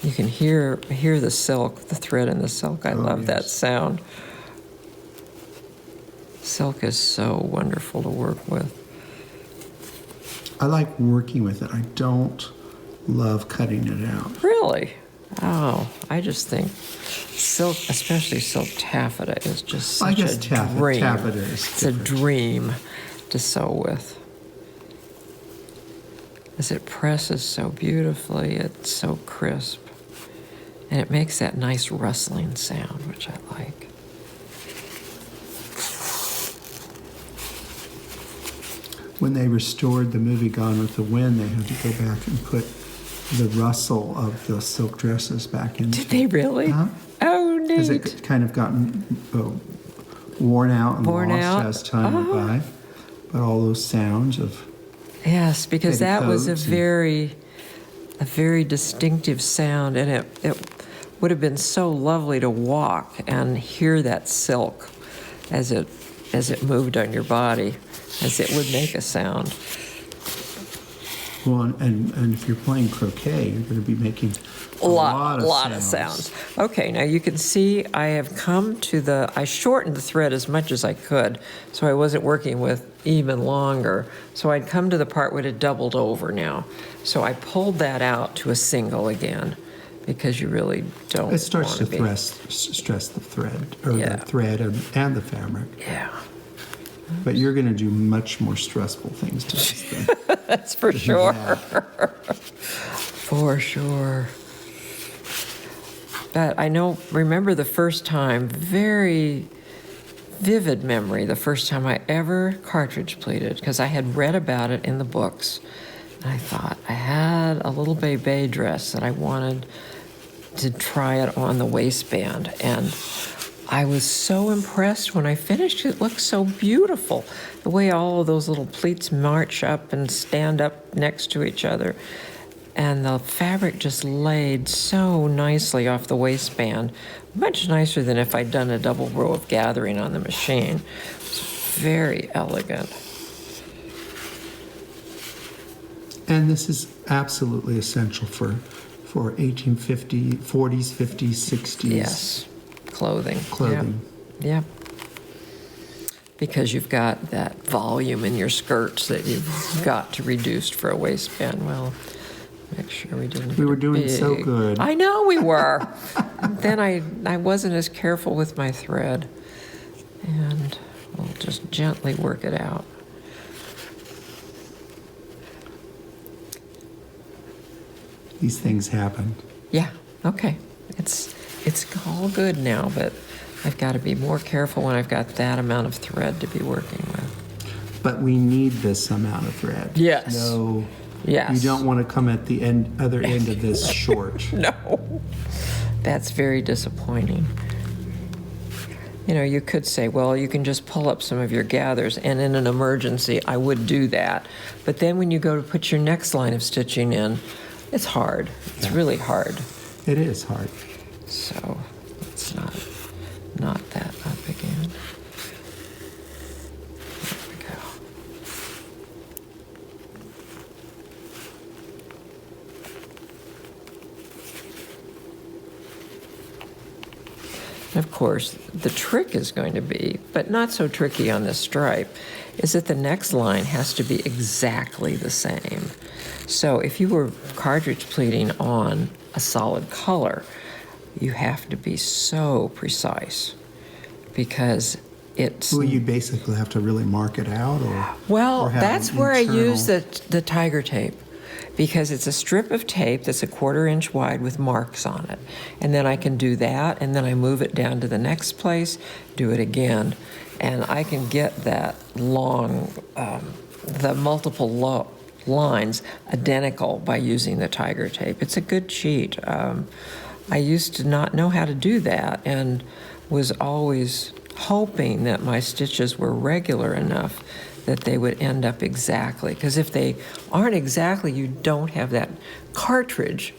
You can hear the silk, the thread in the silk. I love that sound. Silk is so wonderful to work with. I like working with it. I don't love cutting it out. Really? Oh, I just think silk, especially silk taffeta, is just such a dream. Taffeta is It's a dream to sew with. As it presses so beautifully, it's so crisp. And it makes that nice rustling sound, which I like. When they restored the movie Gone with the Wind, they had to go back and put the rustle of the silk dresses back in. Did they really? Huh? Oh, neat. Because it kind of gotten worn out and lost as time went by. But all those sounds of yes, because that was a petticoats very distinctive sound, and it would have been so lovely to walk and hear that silk as it moved on your body, as it would make a sound. Well, and if you're playing croquet, you're going to be making a lot lot of sounds. Okay, now you can see I have come to I shortened the thread as much as I could, so I wasn't working with even longer. So I'd come to the part where it doubled over now. So I pulled that out to a single again, because you really don't. It starts to wanna be. stress the thread, or Yeah. the thread and the fabric. Yeah, But you're going to do much more stressful things to this thing. that's for sure. Yeah. For sure. But I remember the first time, very vivid memory, the first time I ever cartridge pleated, because I had read about it in the books. And I thought, I had a little bébé dress that I wanted to try it on the waistband. And I was so impressed when I finished. It looked so beautiful. The way all of those little pleats march up and stand up next to each other. And the fabric just laid so nicely off the waistband. Much nicer than if I'd done a double row of gathering on the machine. It's very elegant. And this is absolutely essential for 1850, 40s, 50s, 60s. Yes, clothing. Clothing. Yep. Because you've got that volume in your skirts that you've got to reduce for a waistband. Well, make sure we didn't. We were doing so good. I know we were. Then I wasn't as careful with my thread. And we'll just gently work it out. These things happen. Yeah, okay. It's all good now, but I've got to be more careful when I've got that amount of thread to be working with. But we need this amount of thread. Yes. No. Yes. You don't want to come at the other end of this short. No. That's very disappointing. You know, you could say, well, you can just pull up some of your gathers, and in an emergency, I would do that. But then when you go to put your next line of stitching in, it's hard. It's really hard. It is hard. So it's not that up again. There we go. And of course, the trick is going to be, but not so tricky on this stripe, is that the next line has to be exactly the same. So if you were cartridge pleating on a solid color, you have to be so precise because it's... Well, you basically have to really mark it out, or Well, or have that's an where I internal- use the tiger tape, because it's a strip of tape that's a 1/4 inch wide with marks on it. And then I can do that, and then I move it down to the next place, do it again, and I can get that long, the multiple lines identical by using the tiger tape. It's a good cheat. I used to not know how to do that and was always hoping that my stitches were regular enough that they would end up exactly. Because if they aren't exactly, you don't have that cartridge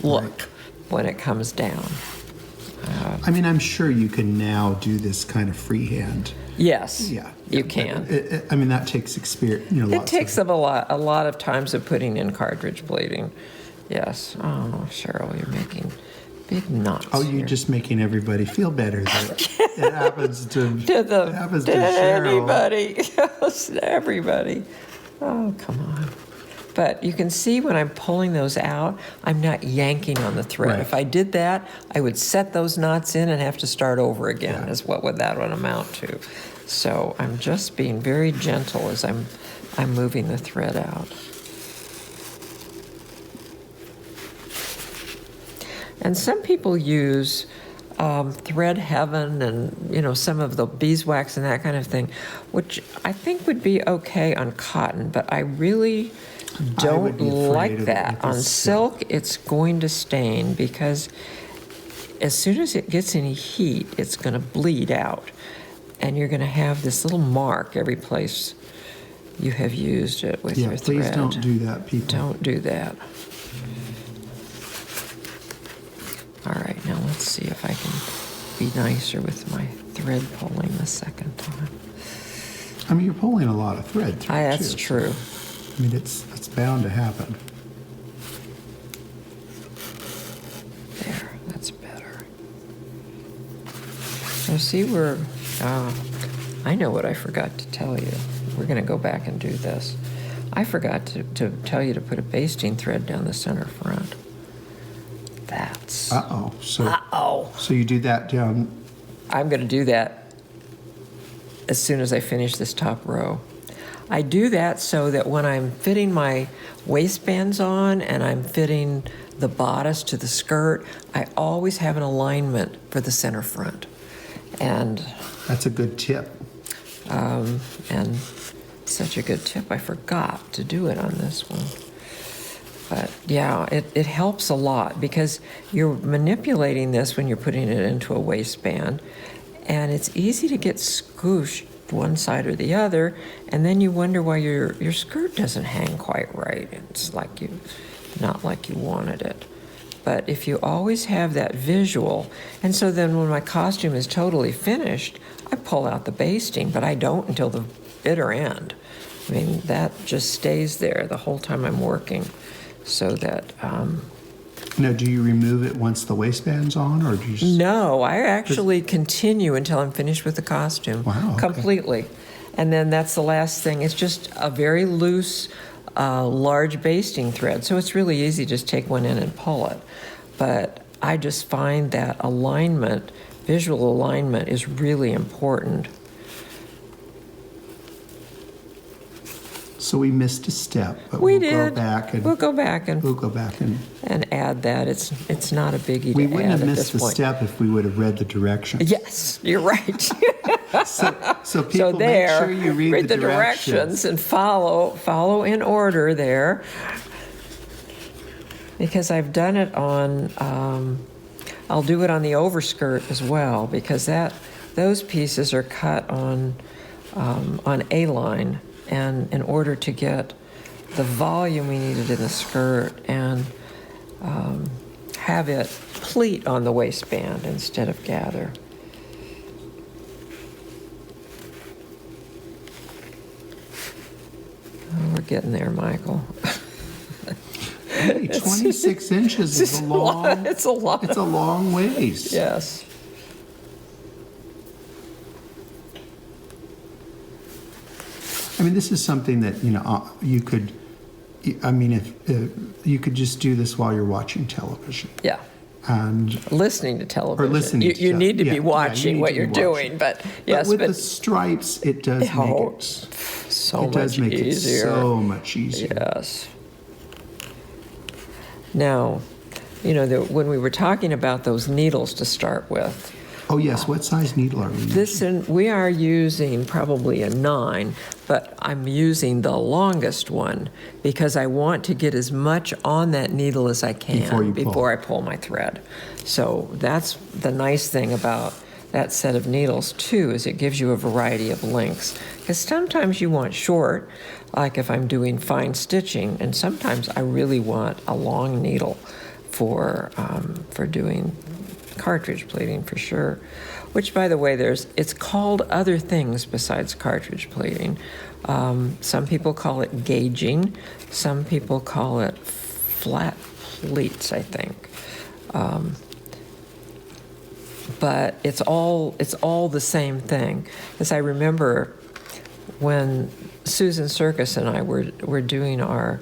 look when it comes down. I mean, I'm sure you can now do this kind of freehand. Yes, Yeah. you can. I mean, that takes experience. You know, It lots takes of, them a lot of times of putting in cartridge bleeding. Yes. Oh, Sheryl, you're making big knots. Oh, you're here. just making everybody feel better that it happens to, to it happens to Sheryl. anybody. Yes, everybody. Oh, come on. But you can see when I'm pulling those out, I'm not yanking on the thread. Right. If I did that, I would set those knots in and have to start over again, is what would that would amount to. So I'm just being very gentle as I'm moving the thread out. And some people use thread heaven and some of the beeswax and that kind of thing, which I think would be okay on cotton, but I really don't be afraid like of it that. with On the silk, it's going to stain because as soon as it gets any heat, it's going to bleed out. And you're going to have this little mark every place you have used it with Yeah, your please thread. don't do that, people. Don't do that. All right, now let's see if I can be nicer with my thread pulling the second time. I mean, you're pulling a lot of thread through, That's too. true. I mean, it's bound to happen. There, that's better. So see, I know what I forgot to tell you. We're going to go back and do this. I forgot to tell you to put a basting thread down the center front. That's... Uh-oh. Uh-oh. So you do that down. I'm going to do that as soon as I finish this top row. I do that so that when I'm fitting my waistbands on and I'm fitting the bodice to the skirt, I always have an alignment for the center front. And That's a good tip. and such a good tip, I forgot to do it on this one. But yeah, it helps a lot because you're manipulating this when you're putting it into a waistband, and it's easy to get scooshed one side or the other, and then you wonder why your skirt doesn't hang quite right. It's like not like you wanted it. But if you always have that visual, and so then when my costume is totally finished, I pull out the basting, but I don't until the bitter end. I mean, that just stays there the whole time I'm working, so that... Now, do you remove it once the waistband's on, or do you just... No, I actually continue until I'm finished with the costume. Wow, okay. Completely. And then that's the last thing. It's just a very loose, large basting thread, so it's really easy. Just take one in and pull it. But I just find that alignment, visual alignment, is really important. So we missed a step, but We we'll did. go back and We'll go back and add that. It's not a biggie we to wouldn't add have at missed this the point. step if we would have read the directions. Yes, you're right. So people, So there, make sure you read the directions and follow in order there. Because I've done it on, I'll do it on the overskirt as well, because those pieces are cut on A-line, and in order to get the volume we needed in the skirt and have it pleat on the waistband instead of gather. Oh, we're getting there, Michael. Hey, 26 inches is a long. It's a lot. It's a long ways. Yes. I mean, this is something that you could. I mean, if you could just do this while you're watching television. Yeah. And Listening to television. Or listening to You need to yeah, be yeah, watching you need what to be you're watching. doing, but yes, with the stripes, it does make Oh, it. so It does much make it easier. so much easier. Yes. Now, when we were talking about those needles to start with, Oh yes, what size needle are we using? we are using probably a 9, but I'm using the longest one because I want to get as much on that needle as I can Before you I pull my thread. So that's the nice thing about that set of needles too, is it gives you a variety of lengths. Because sometimes you want short, like if I'm doing fine stitching, and sometimes I really want a long needle for doing cartridge pleating for sure. Which, by the way, it's called other things besides cartridge pleating. Some people call it gauging. Some people call it flat pleats, I think. But it's all the same thing. As I remember when Susan Circus and I were doing our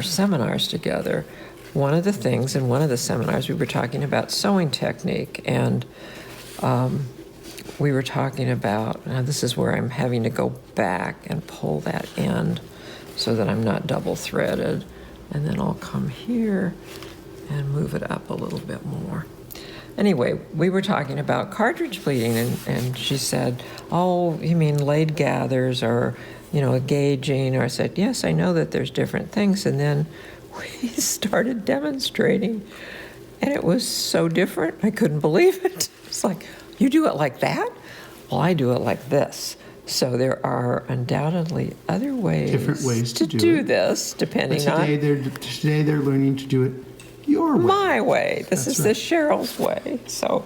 seminars together, one of the things in one of the seminars we were talking about sewing technique, and we were talking about, now this is where I'm having to go back and pull that end so that I'm not double threaded, and then I'll come here and move it up a little bit more. Anyway, we were talking about cartridge pleating, and she said, oh, you mean laid gathers or, gauging? Or I said, yes, I know that there's different things. And then we started demonstrating, and it was so different. I couldn't believe it. It's like, you do it like that? Well, I do it like this. So there are undoubtedly other ways, Different ways to do do it. this, depending But on today they're learning to do it your way. my way. This That's is the Cheryl's way. So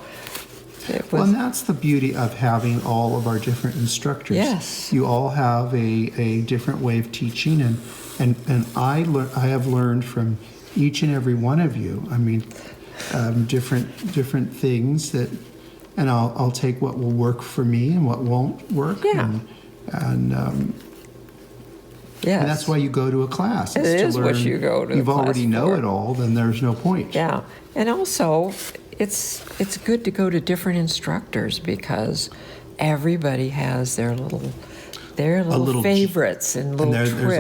it Well, was. and that's the beauty of having all of our different instructors. Yes. You all have a different way of teaching, and I have learned from each and every one of you. I mean, different things that, and I'll take what will work for me and what won't work. Yeah. Yes. And that's why you go to a class. It to is what learn. you go to a You've class already know for. it all, then there's no point. Yeah, and also it's good to go to different instructors because everybody has their little They're little, little favorites and little and tricks. there's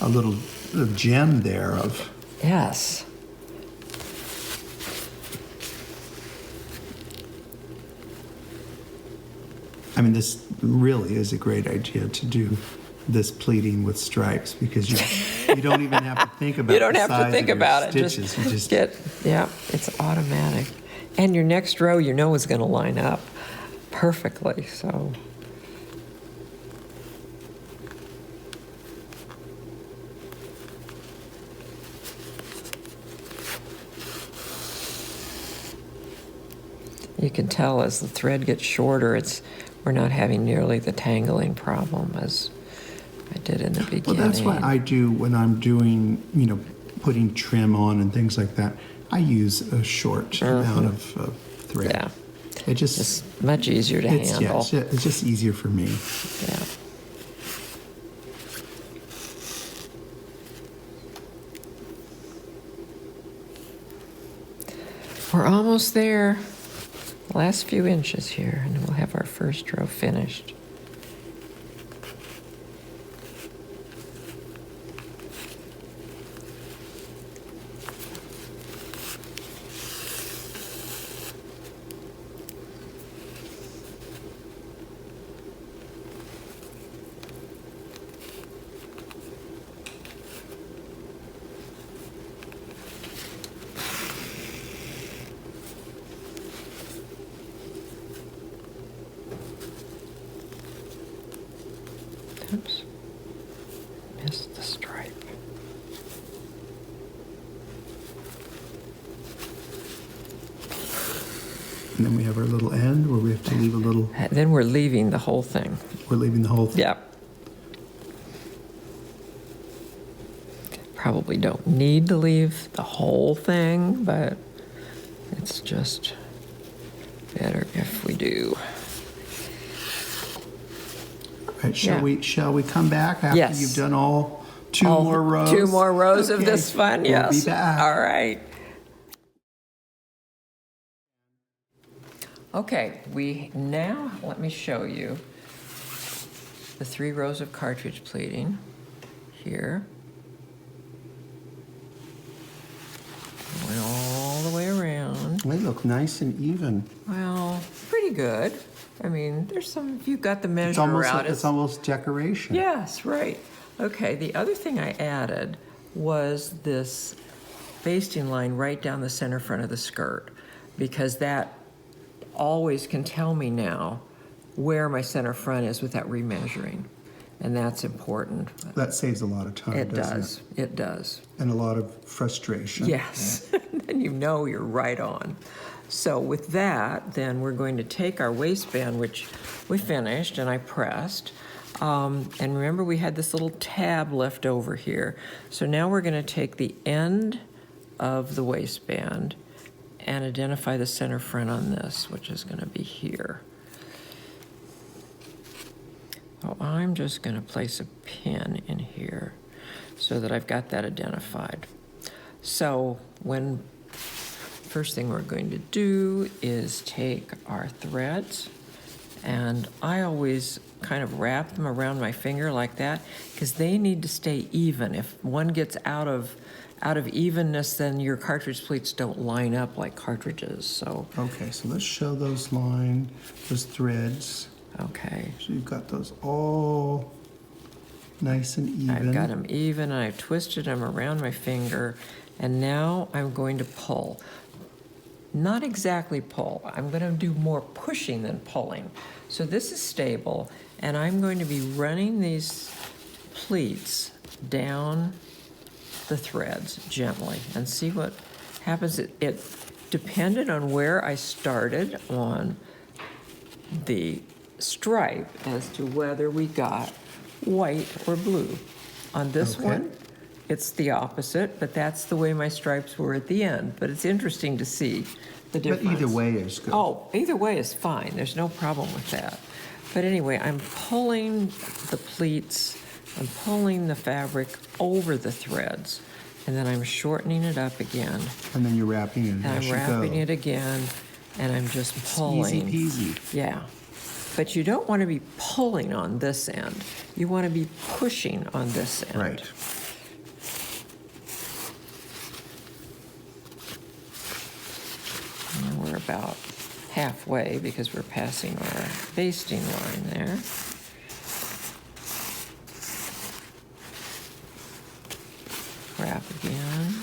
a little gem there of. Yes. I mean, this really is a great idea to do this pleating with stripes because you don't even have to think about You don't the have to size think of your about it. stitches. You just Get, yeah, it's automatic. And your next row, you know, is going to line up perfectly. So, you can tell as the thread gets shorter, we're not having nearly the tangling problem as I did in the beginning. Well, that's what I do when I'm doing, putting trim on and things like that. I use a short amount of thread. Yeah. It just, It's much easier to it's, handle. it's just easier for me. Yeah. We're almost there. Last few inches here, and we'll have our first row finished. Oops, missed the stripe. And then we have our little end where we have to leave a little, And then we're leaving the whole thing. we're leaving the whole thing. Yep. Probably don't need to leave the whole thing, but it's just better if we do. Right, Yeah. shall we come back after Yes. you've done all two more rows? 2 more rows of Okay. this fun, We'll yes. be back. All right. Okay, let me show you the 3 rows of cartridge pleating here. Going all the way around. They look nice and even. Well, pretty good. I mean, there's some, if you've got the measure out. It's almost decoration. Yes, right. Okay, the other thing I added was this basting line right down the center front of the skirt, because that always can tell me now where my center front is without remeasuring, and that's important. That saves a lot of time, It doesn't does. It does. And a lot of frustration. Yes, then you know you're right on. So with that, then we're going to take our waistband, which we finished and I pressed. And remember, we had this little tab left over here. So now we're going to take the end of the waistband and identify the center front on this, which is going to be here. So I'm just going to place a pin in here so that I've got that identified. So first thing we're going to do is take our threads, and I always kind of wrap them around my finger like that because they need to stay even. If one gets out of evenness, then your cartridge pleats don't line up like cartridges. So Okay, so let's show those threads. okay, So you've got those all nice and even. I've got them even, and I've twisted them around my finger, and now I'm going to pull. Not exactly pull. I'm going to do more pushing than pulling. So this is stable, and I'm going to be running these pleats down the threads gently and see what happens. It depended on where I started on the stripe as to whether we got white or blue. On this Okay. one, it's the opposite, but that's the way my stripes were at the end. But it's interesting to see the But difference. either way is good. Oh, either way is fine. There's no problem with that. But anyway, I'm pulling the pleats, I'm pulling the fabric over the threads, and then I'm shortening it up again. And then you're wrapping it And as I'm you wrapping go. it again, and I'm just pulling. Easy peasy. Yeah. But you don't want to be pulling on this end. You want to be pushing on this end. Right. And we're about halfway because we're passing our basting line there. Wrap again.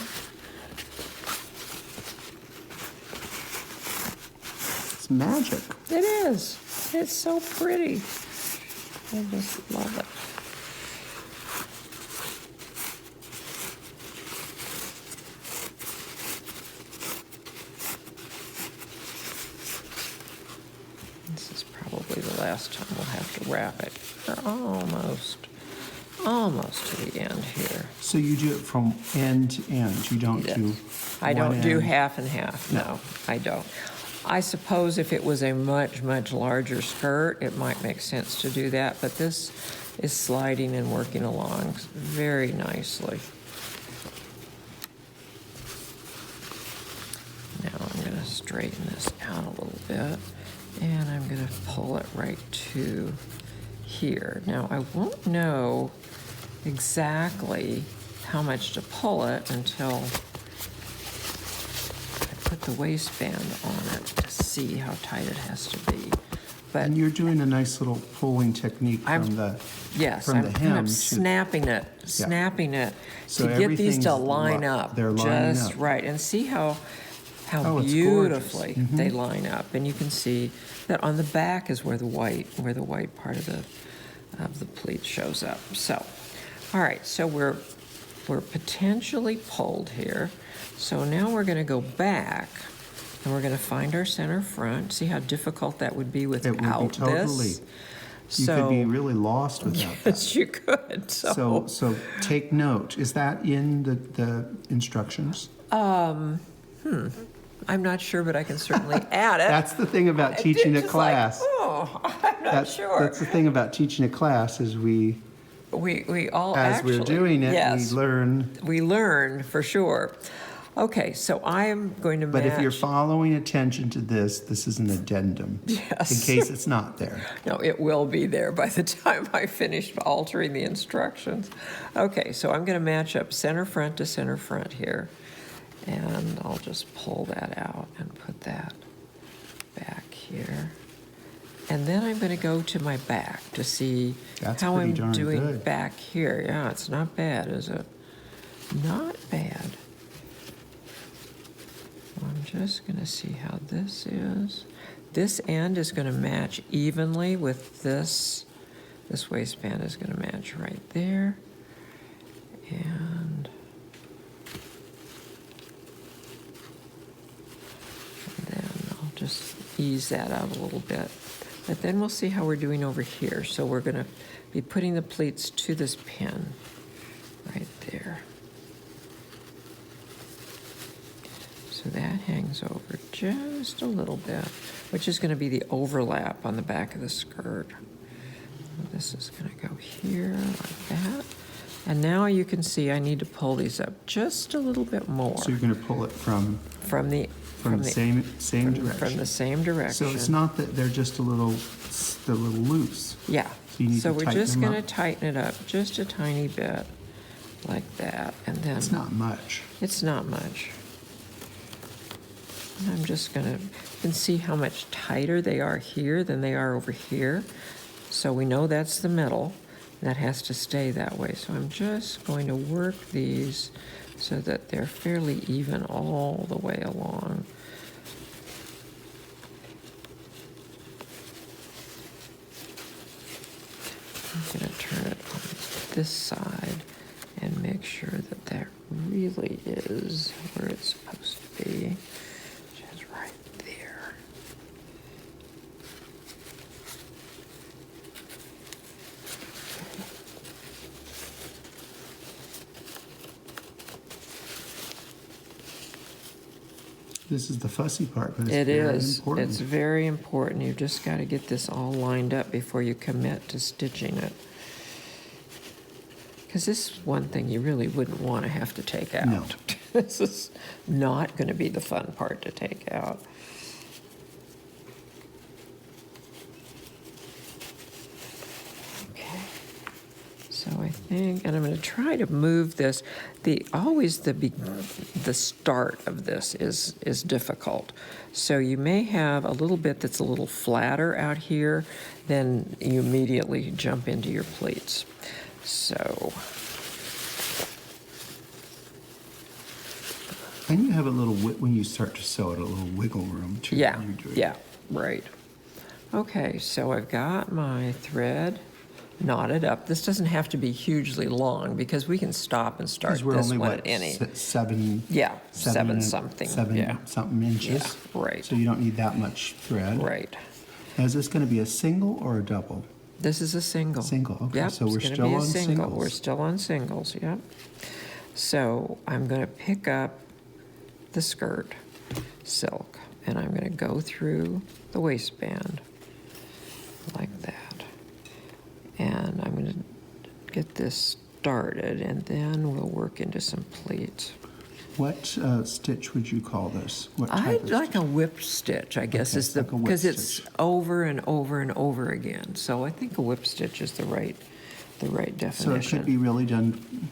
It's magic. It is. It's so pretty. I just love it. This is probably the last time we'll have to wrap it. We're almost to the end here. So you do it from end to end. You don't Yes. do. I one don't do end. half and half. No, I don't. I suppose if it was a much, much larger skirt, it might make sense to do that, but this is sliding and working along very nicely. Now I'm going to straighten this out a little bit, and I'm going to pull it right to here. Now I won't know exactly how much to pull it until put the waistband on it to see how tight it has to be. But And you're doing a nice little pulling technique I'm- from the yes, from I'm the kind hem of to- snapping it So to get these to everything's line up they're lining just up. right, and see how Oh, it's beautifully gorgeous. they line up. And you can see that on the back is where the white part of the pleat shows up. So, all right, so we're potentially pulled here. So now we're going to go back and we're going to find our center front. See how difficult that would be It would without be totally. this? You could be really lost without that. Yes, you could. So take note. Is that in the instructions? I'm not sure, but I can certainly add it. That's the thing about I teaching did a just like, class. oh, I'm not sure. That's the thing about teaching a class is we all as actually, we're doing it, yes, we learn. we learn for sure. Okay, so I am going to But match. if you're following attention to this is an addendum. Yes. In case it's not there. No, it will be there by the time I finish altering the instructions. Okay, so I'm going to match up center front to center front here. And I'll just pull that out and put that back here. And then I'm going to go to my back to see That's how pretty I'm darn doing good. back here. Yeah, it's not bad, is it? Not bad. I'm just going to see how this is. This end is going to match evenly with this. This waistband is going to match right there. And then I'll just ease that out a little bit. But then we'll see how we're doing over here. So we're going to be putting the pleats to this pin right there. So that hangs over just a little bit, which is going to be the overlap on the back of the skirt. This is going to go here like that. And now you can see I need to pull these up just a little bit more So you're going to pull it from the same direction. From the same direction. So it's not that they're just a little loose. Yeah. So you need to we're tighten just them going to up. tighten it up just a tiny bit like that. And then It's not much. It's not much. And I'm just going to, you can see how much tighter they are here than they are over here. So we know that's the middle. That has to stay that way. So I'm just going to work these so that they're fairly even all the way along. I'm going to turn it on this side and make sure that that really is where it's supposed to be, which is right there. This is the fussy part, but it's It very is. important. It's very important. You've just got to get this all lined up before you commit to stitching it. Because this is one thing you really wouldn't want to have to take out. No. This is not going to be the fun part to take out. think, and I'm going to try to move this. The start of this is difficult. So you may have a little bit that's a little flatter out here, then you immediately jump into your pleats. So, And you have a little, when you start to sew it, a little wiggle room too. yeah, when you do it. yeah, right. Okay, so I've got my thread knotted up. This doesn't have to be hugely long because we can stop and start Because we're this only, one what, at any. seven? Yeah, seven and- something, Seven yeah. something inches? Yeah, right. So you don't need that much thread? Right. Now, is this going to be a single or a double? This is a single. Single, okay, Yep, so we're it's gonna still be a on single. singles. We're still on singles, yep. So I'm going to pick up the skirt silk and I'm going to go through the waistband like that. And I'm going to get this started and then we'll work into some pleats. What stitch would you call this? What type I'd of like stitch? a whip stitch, I guess, Okay, is the like a whip because it's stitch. over and over and over again. So I think a whip stitch is the right definition. So it could be really done,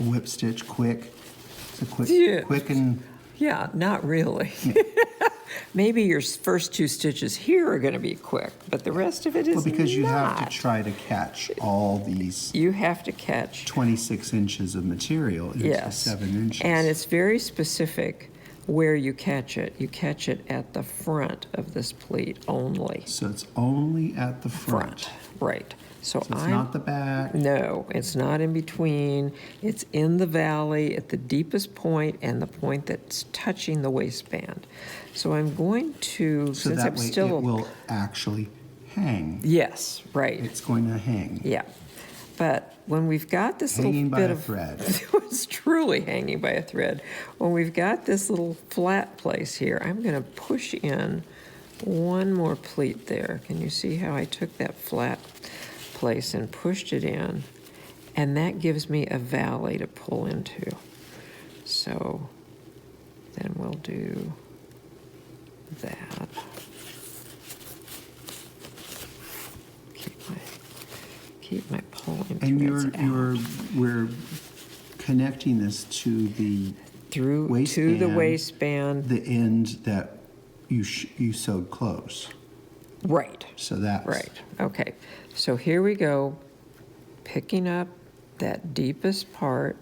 whip stitch, quick. It's a Yeah. quick and, Yeah, not really. Maybe your first two stitches here are going to be quick, but the rest of it is well, because you have not. to try to catch all these You have to catch. 26 inches of material into Yes. 7 inches. And it's very specific where you catch it. You catch it at the front of this pleat only. So it's only at the front. Right. So So it's I'm not the back. No, it's not in between. It's in the valley at the deepest point and the point that's touching the waistband. So I'm going to, So since that I'm way still. it will actually hang. Yes, right. It's going to hang. Yeah. But when we've got this Hanging little by bit a of thread. it's truly hanging by a thread. When we've got this little flat place here, I'm going to push in one more pleat there. Can you see how I took that flat place and pushed it in? And that gives me a valley to pull into. So then we'll do that. Keep my pulling And threads out. we're connecting this to the Through to waistband, the waistband. the end that you sewed close. Right, So that's right. Okay. So here we go, picking up that deepest part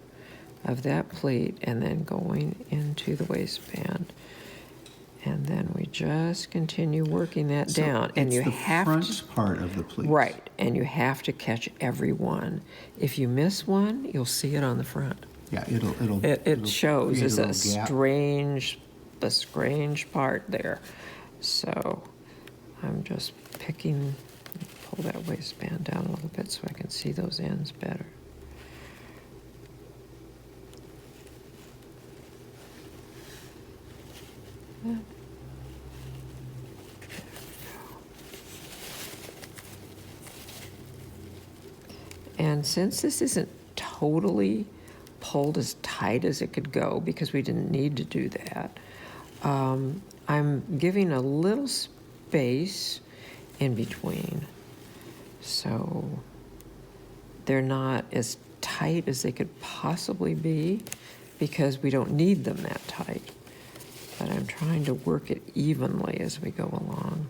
of that pleat and then going into the waistband. And then we just continue working that So down. And it's you the have front to. part of the pleat. Right, and you have to catch every one. If you miss one, you'll see it on the front. Yeah, it'll It shows create as a little gap. strange part there. So I'm just picking, pull that waistband down a little bit so I can see those ends better. Yeah. And since this isn't totally pulled as tight as it could go, because we didn't need to do that, I'm giving a little space in between. So they're not as tight as they could possibly be, because we don't need them that tight. But I'm trying to work it evenly as we go along.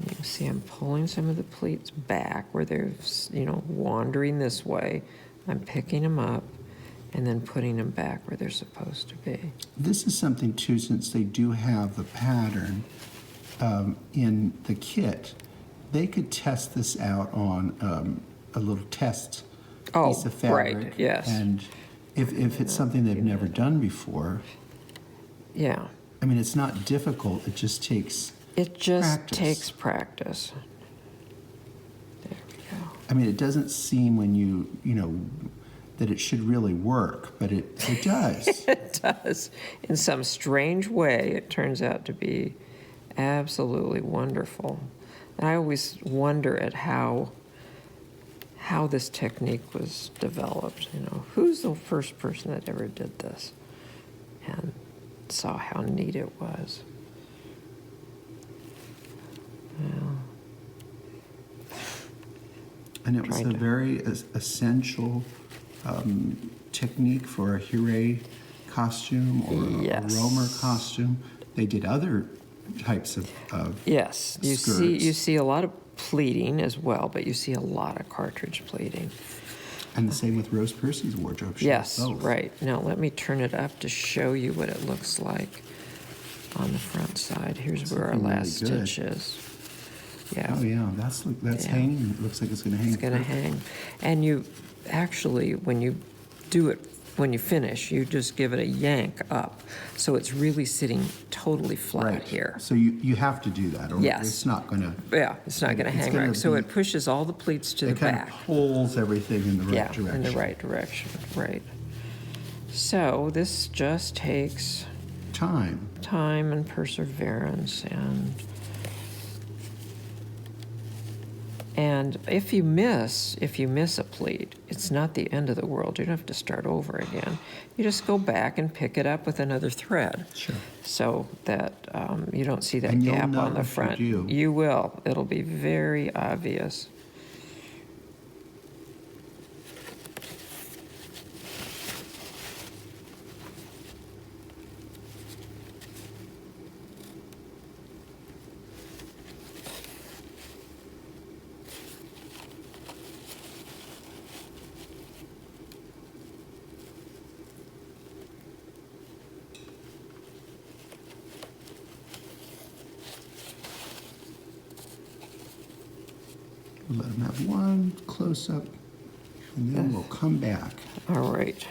You can see I'm pulling some of the pleats back where they're, wandering this way. I'm picking them up and then putting them back where they're supposed to be. This is something too, since they do have the pattern in the kit, they could test this out on a little test piece of fabric. Right, yes. And if it's something they've never done before, Yeah, I mean, it's not difficult, it just takes, it just Practice. takes practice. There we go. I mean, it doesn't seem when that it should really work, but it does. It does. In some strange way, it turns out to be absolutely wonderful. And I always wonder at how this technique was developed. Who's the first person that ever did this and saw how neat it was? And it was trying a to- very essential technique for a Hire costume or Yes. a Romer costume. They did other types of Yes, you skirts. see a lot of pleating as well, but you see a lot of cartridge pleating. And the same with Rose Percy's wardrobe. She Yes, has both. right. Now let me turn it up to show you what it looks like on the front side. Here's It's where our looking really last good. stitch is. Yeah. Oh yeah, that's Yeah. hanging. It looks like it's going to hang. It's going to perfect. hang. And you actually, when you do it, when you finish, you just give it a yank up. So it's really sitting totally flat Right here. So you have to do that, or Yes. it's not going to. Yeah, it's not going to It's hang gonna right. So be- it pushes all the pleats to the It kind back. of pulls everything in the right Yeah, direction. in the right direction, right. So this just takes Time. time and perseverance and if you miss a pleat, it's not the end of the world. You don't have to start over again. You just go back and pick it up with another thread. Sure. So that you don't see that And you'll gap know on the if you front. do. You will. It'll be very obvious. We'll let them have one close up, and then we'll come back. All right.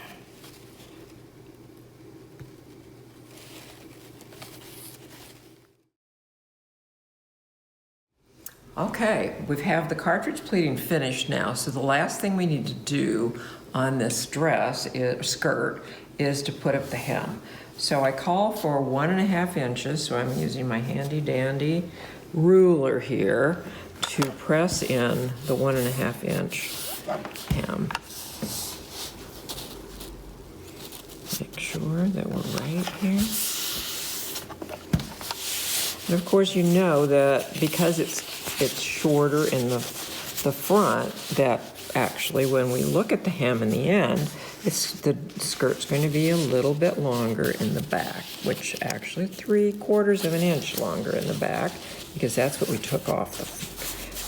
Okay, we have the cartridge pleating finished now, so the last thing we need to do on this skirt is to put up the hem. So I call for 1.5 inches, so I'm using my handy dandy ruler here to press in the 1.5 inch hem. Make sure that we're right here. And of course, you know that because it's shorter in the front, that actually when we look at the hem in the end, the skirt's going to be a little bit longer in the back, which actually 3/4 of an inch longer in the back, because that's what we took off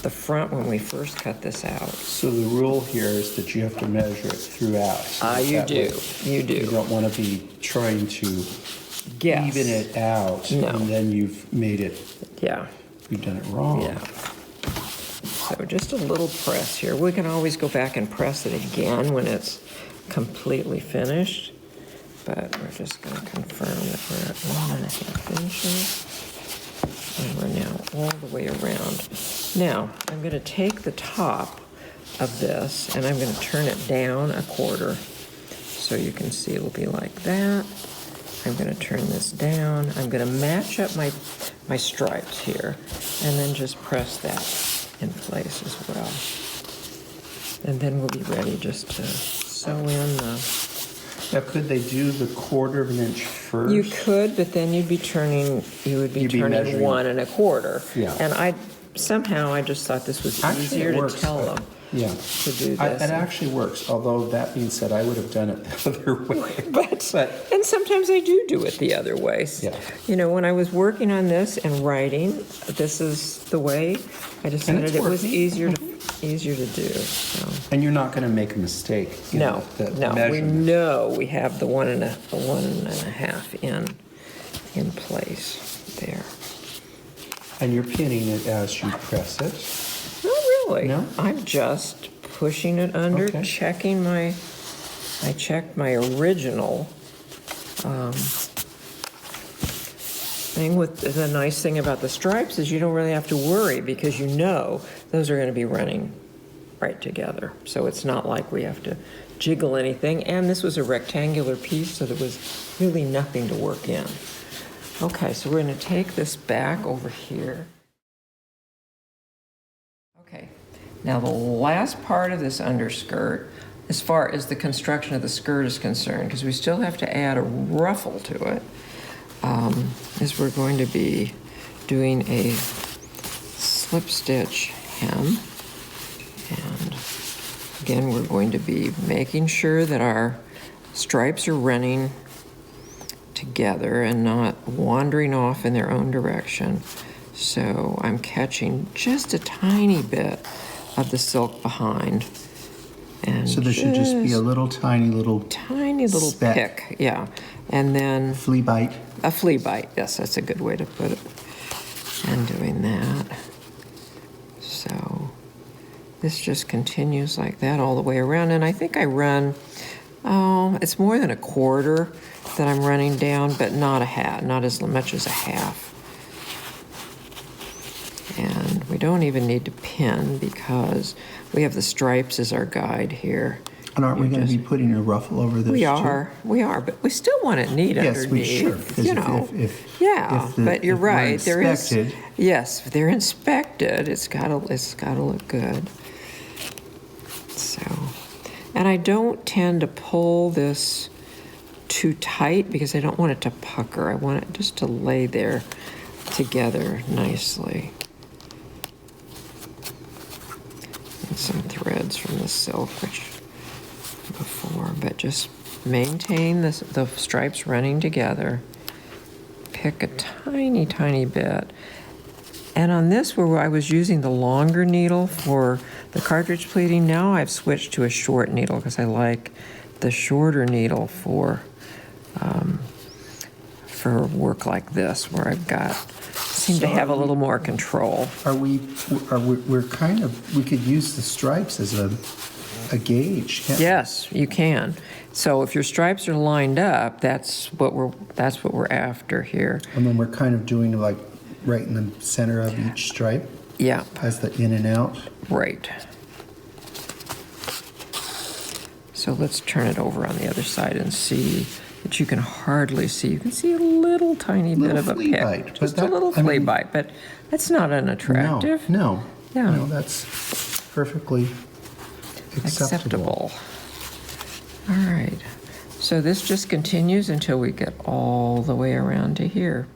the front when we first cut this out. So the rule here is that you have to measure it throughout. So You that do. way You do. You don't want to be trying to Guess. even it out, No. and then you've made it. Yeah. You've done it wrong. Yeah. So just a little press here. We can always go back and press it again when it's completely finished, but we're just going to confirm that we're at 1.5 inches. And we're now all the way around. Now, I'm going to take the top of this and I'm going to turn it down 1/4 so you can see it will be like that. I'm going to turn this down. I'm going to match up my stripes here and then just press that in place as well. And then we'll be ready just to sew in the... Now, could they do the 1/4 inch first? You could, but then you'd be turning measuring. 1.25. Yeah. And I just thought this was Actually, easier it to works. tell them Yeah. to do It this. actually works, although that being said, I would have done it the other way. But But- and sometimes I do it the other way. Yeah. You know, when I was working on this and writing, this is the way I decided it was working. easier to do. So. And you're not going to make a mistake. you No, know, the no, we measurement. know we have the 1.5 in place there. And you're pinning it as you press it. Not really. No? I'm just pushing it under, Okay. checking I checked my original thing. The nice thing about the stripes is you don't really have to worry because you know those are going to be running right together. So it's not like we have to jiggle anything. And this was a rectangular piece, so there was really nothing to work in. Okay, so we're going to take this back over here. Okay, now the last part of this underskirt, as far as the construction of the skirt is concerned, because we still have to add a ruffle to it, is we're going to be doing a slip stitch hem. And again, we're going to be making sure that our stripes are running together and not wandering off in their own direction. So I'm catching just a tiny bit of the silk behind. And So there should just be a little tiny little speck. pick, yeah. And then flea bite. a flea bite, yes, that's a good way to put it. And doing that. So this just continues like that all the way around. And I think I run, it's more than a quarter that I'm running down, but not a half, not as much as a half. And we don't even need to pin because we have the stripes as our guide here. And aren't we going to be putting a ruffle over this We too? are, but we still want it neat Yes, underneath. we should. Because You know, if but you're if we're right. There is, inspected- yes, if they're inspected, it's gotta look good. So, and I don't tend to pull this too tight because I don't want it to pucker. I want it just to lay there together nicely. And some threads from the silk, which before, but just maintain the stripes running together. Pick a tiny, tiny bit. And on this, where I was using the longer needle for the cartridge pleating, now I've switched to a short needle because I like the shorter needle for work like this, where I've got, seem to have a little more control. We're kind of, we could use the stripes as a gauge, can't we? Yes, you can. So if your stripes are lined up, that's what we're after here. And then we're kind of doing like right in the center of each stripe Yeah, as the in and out. right. So let's turn it over on the other side and see that you can hardly see. You can see a little tiny bit Little of a flea pick. bite, but Just a that- little I flea mean- bite, but that's not unattractive. No. Yeah. No, that's perfectly acceptable. All right. So this just continues until we get all the way around to here.